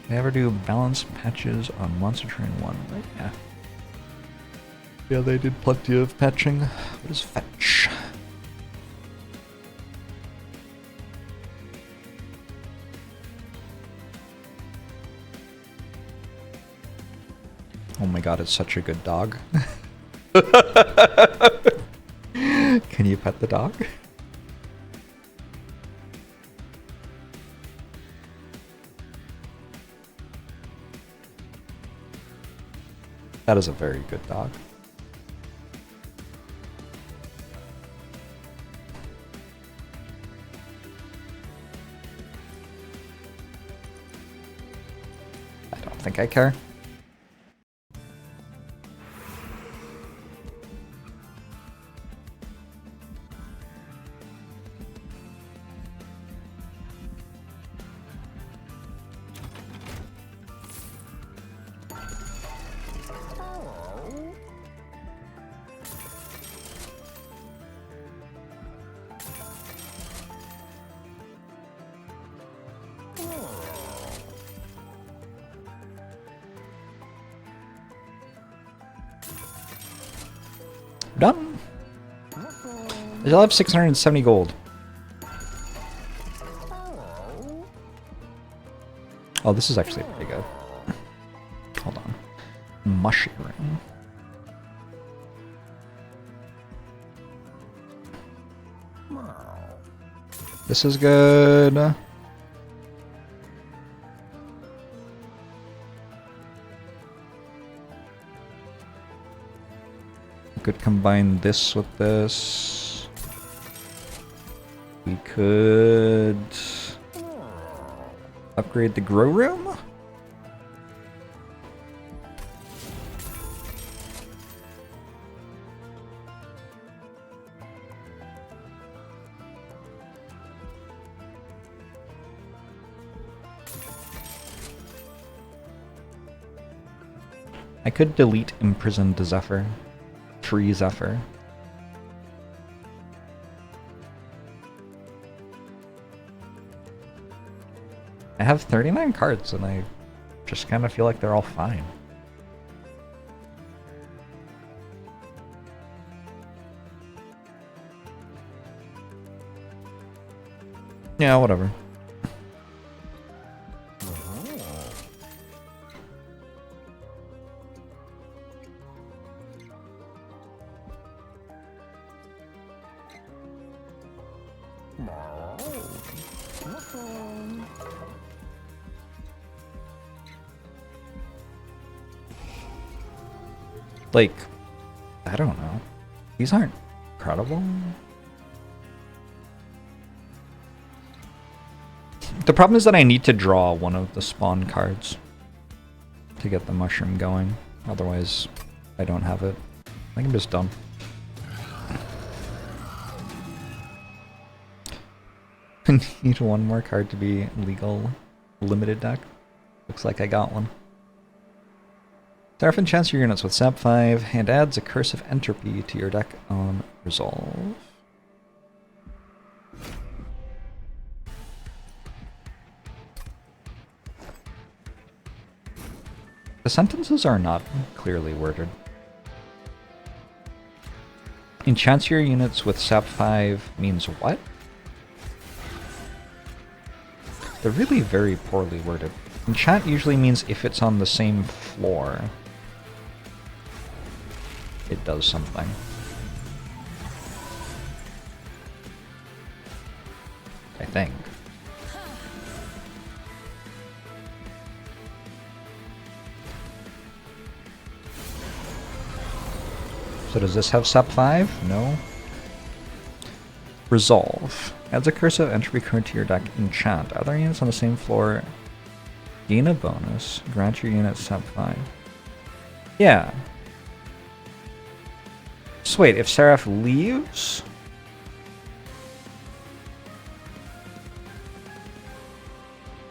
They ever do balance patches on Monster Train 1, right? Yeah. Yeah, they did plenty of patching. What is fetch? Oh my god, it's such a good dog. Can you pet the dog? That is a very good dog. I don't think I care. Done. I still have 670 gold. Oh, this is actually pretty good. Hold on. Mushy ring. This is good. could combine this with this. We could upgrade the grow room. I could delete imprisoned Zephyr. Free Zephyr. I have 39 cards and I just kind of feel like they're all fine. Yeah, whatever. Like, I don't know. These aren't credible. The problem is that I need to draw one of the spawn cards to get the mushroom going. Otherwise, I don't have it. I think I'm just done. I need one more card to be legal limited deck. Looks like I got one. Seraph enchants your units with Sap 5 and adds a Curse of Entropy to your deck on resolve. The sentences are not clearly worded. Enchants your units with Sap 5 means what? They're really very poorly worded. Enchant usually means if it's on the same floor, it does something. I think. So does this have Sap 5? No. Resolve. Adds a Curse of Entropy card to your deck. Enchant. Other units on the same floor gain a bonus. Grant your unit Sap 5. Yeah. So wait, if Seraph leaves?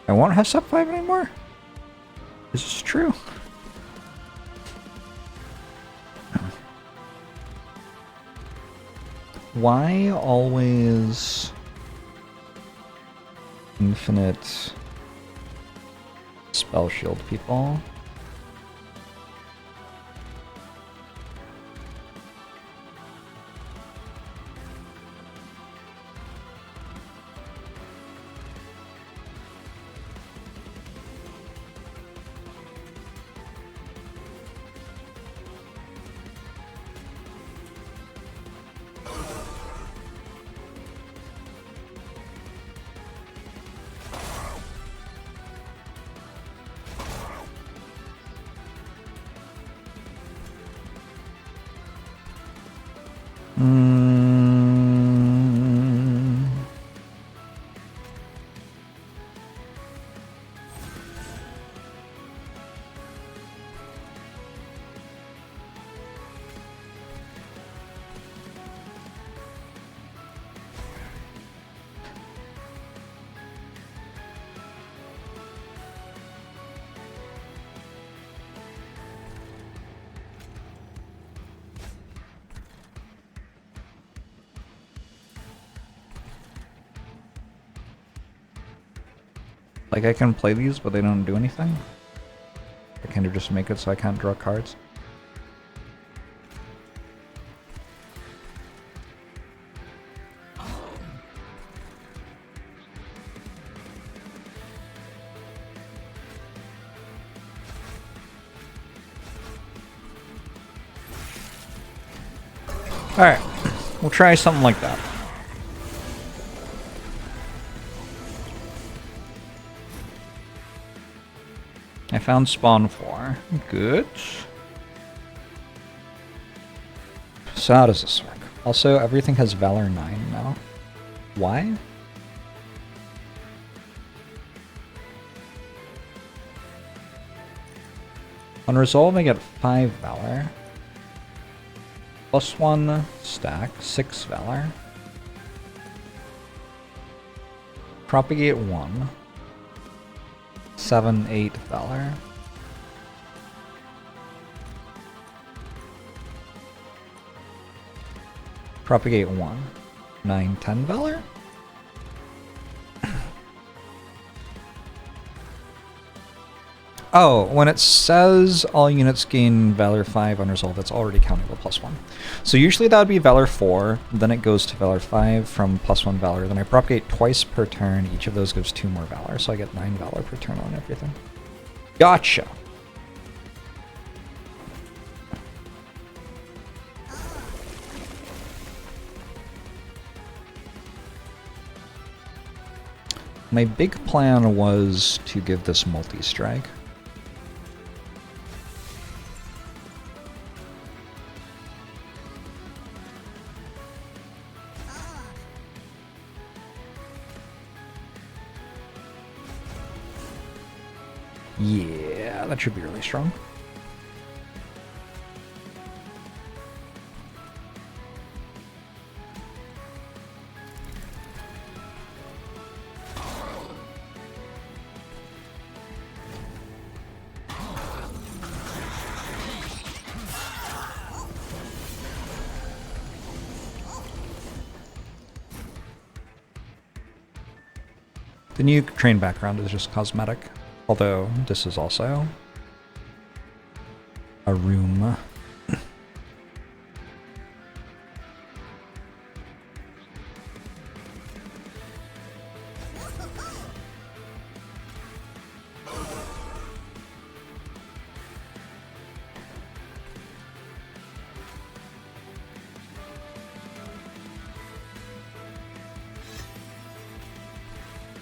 I won't have Sap 5 anymore? Is this true? Why always infinite spell shield people? Like, I can play these, but they don't do anything? I kind of just make it so I can't draw cards? Alright, we'll try something like that. I found spawn 4. Good. So how does this work? Also, everything has Valor 9 now. Why? On resolve, I get 5 Valor. Plus 1 stack, 6 Valor. Propagate 1. 7, 8 Valor. Propagate 1. 9, 10 Valor? Oh, when it says all units gain Valor 5 on resolve, it's already counting the +1. So usually that would be Valor 4, then it goes to Valor 5 from +1 Valor, then I propagate twice per turn, each of those gives 2 more Valor, so I get 9 Valor per turn on everything. Gotcha! My big plan was to give this multi-strike. Yeah, that should be really strong. The new train background is just cosmetic, although this is also a room.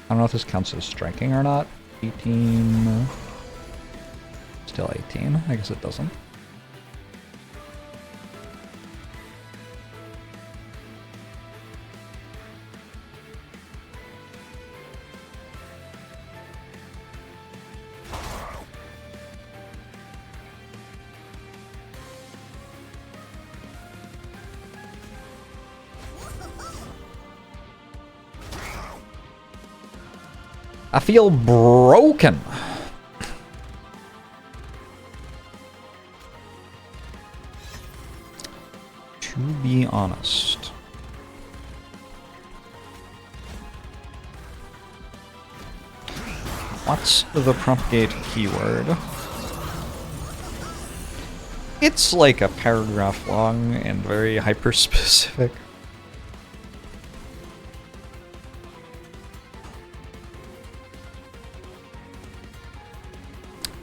I don't know if this counts as striking or not. 18... Still 18. I guess it doesn't. I feel broken. To be honest. What's the propagate keyword? It's like a paragraph long and very hyper-specific.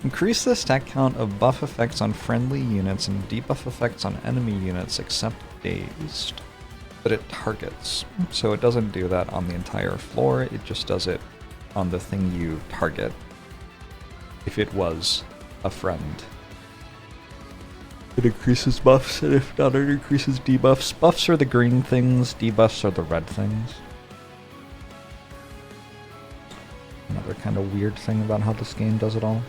Increase the stack count of buff effects on friendly units and debuff effects on enemy units except dazed. But it targets, so it doesn't do that on the entire floor, it just does it on the thing you target. If it was a friend. It increases buffs, and if not, it increases debuffs. Buffs are the green things, debuffs are the red things. Another kind of weird thing about how this game does it all.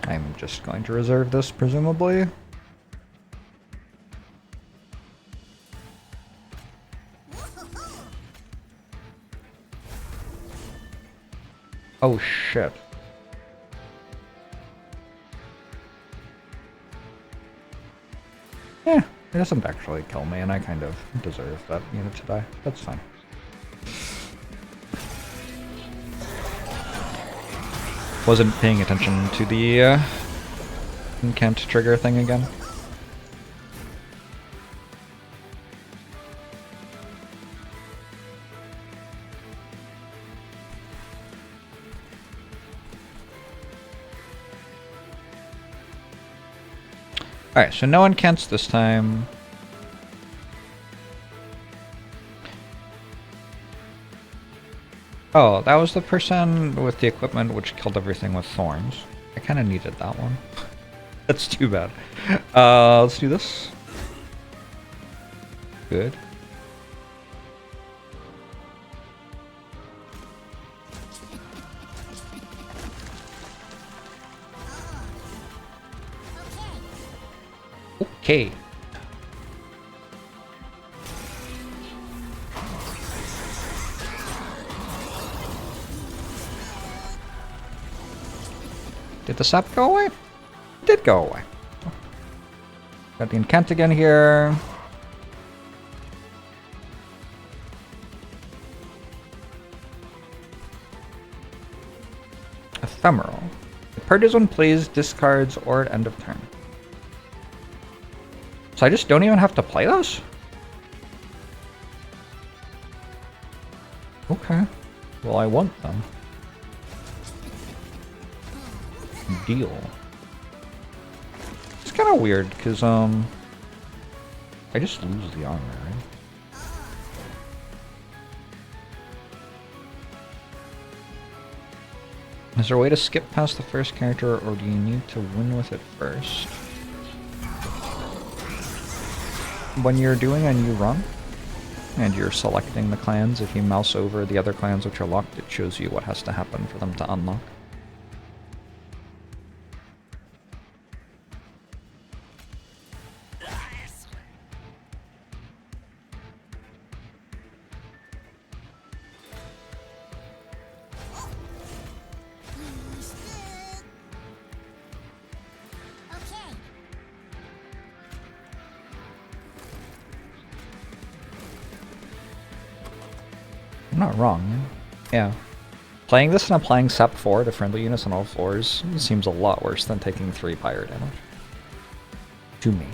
I'm just going to reserve this, presumably. Oh shit. Yeah, it doesn't actually kill me, and I kind of deserve that unit to die. That's fine. Wasn't paying attention to the incant trigger thing again. Alright, so no incants this time. Oh, that was the person with the equipment which killed everything with thorns. I kind of needed that one. That's too bad. Let's do this. Good. Okay. Did the sap go away? It did go away. Got the incant again here. Ephemeral. The partisan plays discards or at end of turn. So I just don't even have to play those? Okay. Well, I want them. Deal. It's kind of weird, because, I just lose the armor, right? Is there a way to skip past the first character, or do you need to win with it first? When you're doing a new run, and you're selecting the clans, if you mouse over the other clans which are locked, it shows you what has to happen for them to unlock. I'm not wrong. Yeah. Playing this and applying SEP 4 to friendly units on all floors seems a lot worse than taking 3 pyre damage. To me.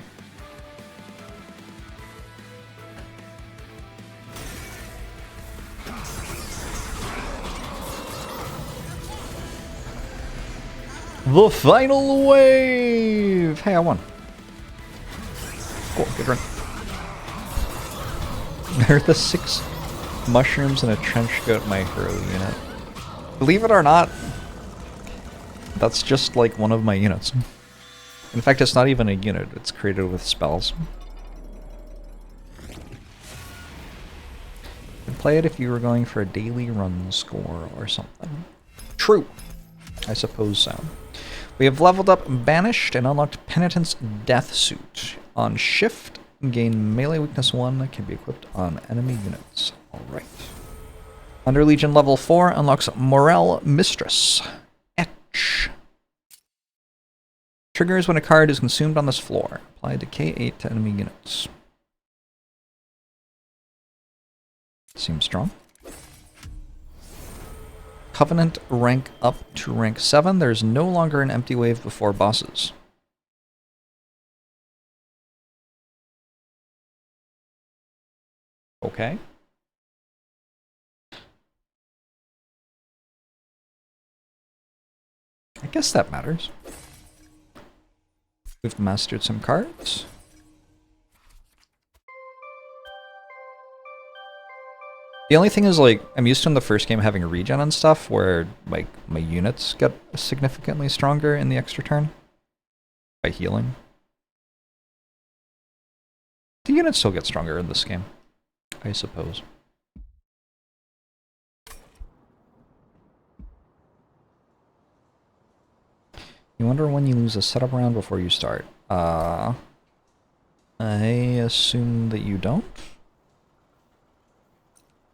The final wave! Hey, I won. Cool, good run. There are the 6 mushrooms and a trench coat micro unit. Believe it or not, that's just like one of my units. In fact, it's not even a unit, it's created with spells. You'd play it if you were going for a daily run score or something. True. I suppose so. We have leveled up Banished and unlocked Penitent's Death Suit. On shift, gain melee weakness 1, can be equipped on enemy units. Alright. Under Legion level 4 unlocks Morel Mistress. Etch. Triggers when a card is consumed on this floor. Apply Decay 8 to enemy units. Seems strong. Covenant rank up to rank 7. There's no longer an empty wave before bosses. Okay. I guess that matters. We've mastered some cards. The only thing is, like, I'm used to in the first game having a regen and stuff where, like, my units get significantly stronger in the extra turn by healing. The units still get stronger in this game, I suppose. You wonder when you lose a setup round before you start. I assume that you don't.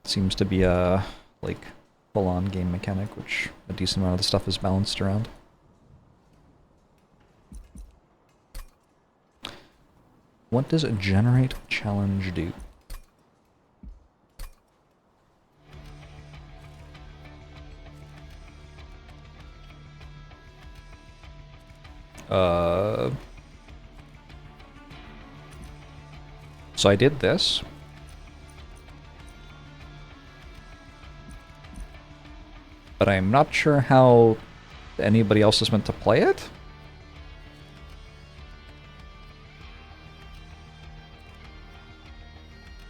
Seems to be a, like, full-on game mechanic, which a decent amount of the stuff is balanced around. What does a generate challenge do? So I did this. But I'm not sure how anybody else is meant to play it.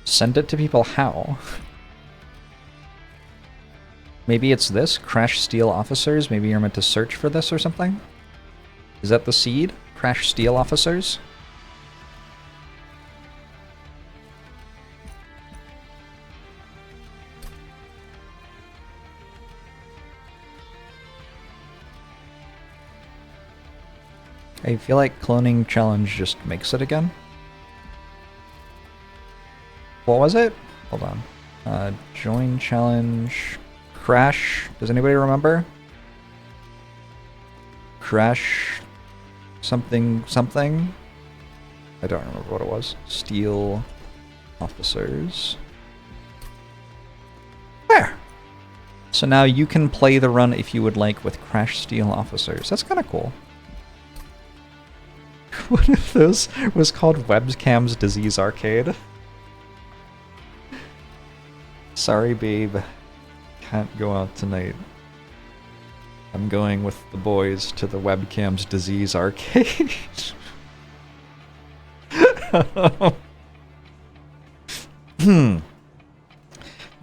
Send it to people how? Maybe it's this? Crash Steel Officers? Maybe you're meant to search for this or something? Is that the seed? Crash Steel Officers? I feel like cloning challenge just makes it again. What was it? Hold on. Join challenge. Crash. Does anybody remember? Crash something something. I don't remember what it was. Steel Officers. There. So now you can play the run if you would like with Crash Steel Officers. That's kind of cool. What if this was called Webcam's Disease Arcade? Sorry, babe. Can't go out tonight. I'm going with the boys to the Webcam's Disease Arcade.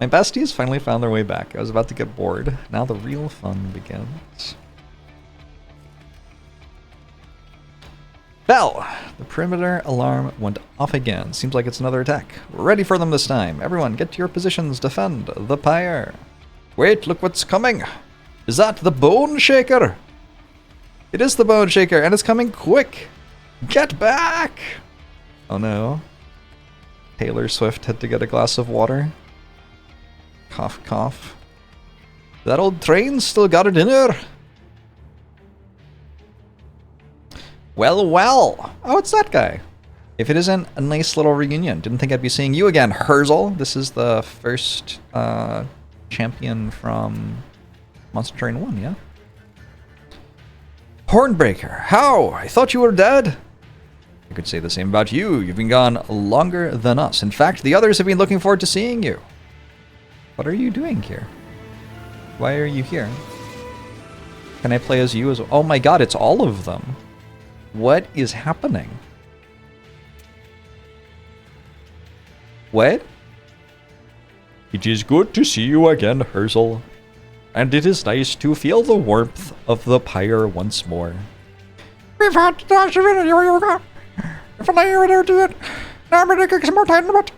My besties finally found their way back. I was about to get bored. Now the real fun begins. Bell! The perimeter alarm went off again. Seems like it's another attack. We're ready for them this time. Everyone, get to your positions. Defend the pyre. Wait, look what's coming. Is that the Bone Shaker? It is the Bone Shaker, and it's coming quick. Get back! Oh no. Taylor Swift had to get a glass of water. Cough, cough. That old train still got it in her. Well, well. Oh, it's that guy. If it isn't a nice little reunion. Didn't think I'd be seeing you again, Herzl. This is the first champion from Monster Train 1, yeah? Hornbreaker. How? I thought you were dead. I could say the same about you. You've been gone longer than us. In fact, the others have been looking forward to seeing you. What are you doing here? Why are you here? Can I play as you as well? Oh my god, it's all of them. What is happening? What? It is good to see you again, Herzl. And it is nice to feel the warmth of the pyre once more. We've had to dash in your yoga. If I were to do it, now I'm going to get some more time about.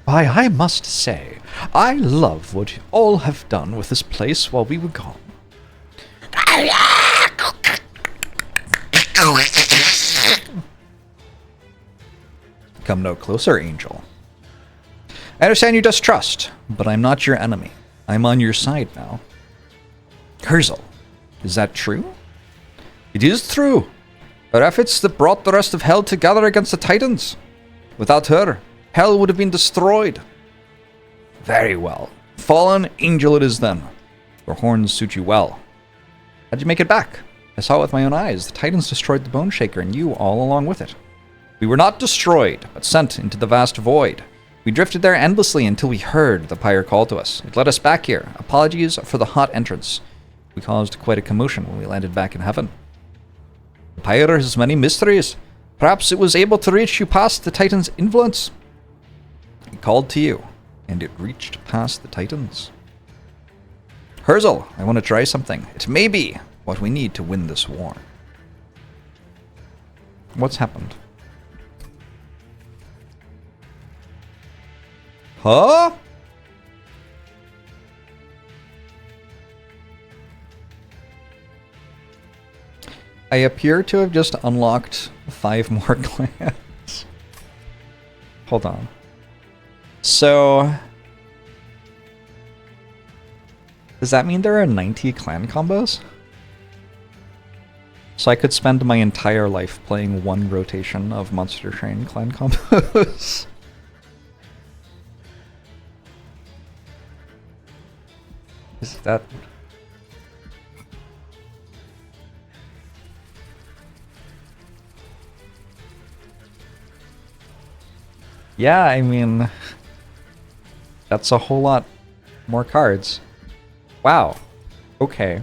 Why, I must say, I love what you all have done with this place while we were gone. Come no closer, Angel. I understand you distrust, but I'm not your enemy. I'm on your side now. Herzl, is that true? It is true. Her efforts that brought the rest of Hell together against the Titans. Without her, Hell would have been destroyed. Very well. Fallen Angel it is then. Your horns suit you well. How'd you make it back? I saw it with my own eyes. The Titans destroyed the Bone Shaker, and you all along with it. We were not destroyed, but sent into the vast void. We drifted there endlessly until we heard the pyre call to us. It led us back here. Apologies for the hot entrance. We caused quite a commotion when we landed back in heaven. The pyre has many mysteries. Perhaps it was able to reach you past the Titan's influence. It called to you, and it reached past the Titans. Herzl, I want to try something. It may be what we need to win this war. What's happened? Huh? I appear to have just unlocked 5 more clans. Hold on. So, does that mean there are 90 clan combos? So I could spend my entire life playing one rotation of Monster Train clan combos. Is that... Yeah, I mean... That's a whole lot more cards. Wow. Okay.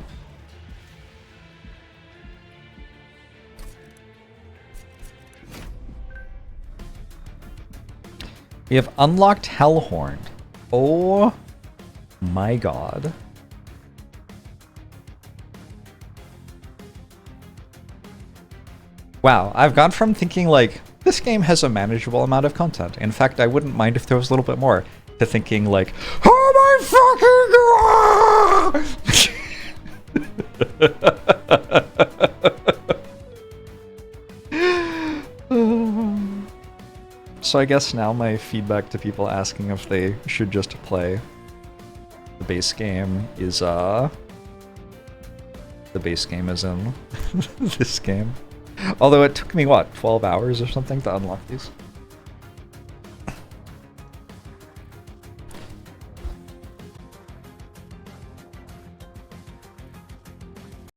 We have unlocked Hellhorn. Oh My god. Wow, I've gone from thinking like, this game has a manageable amount of content. In fact, I wouldn't mind if there was a little bit more. To thinking like, oh my fucking god! So I guess now my feedback to people asking if they should just play the base game is the base game is in this game. Although it took me, what, 12 hours or something to unlock these?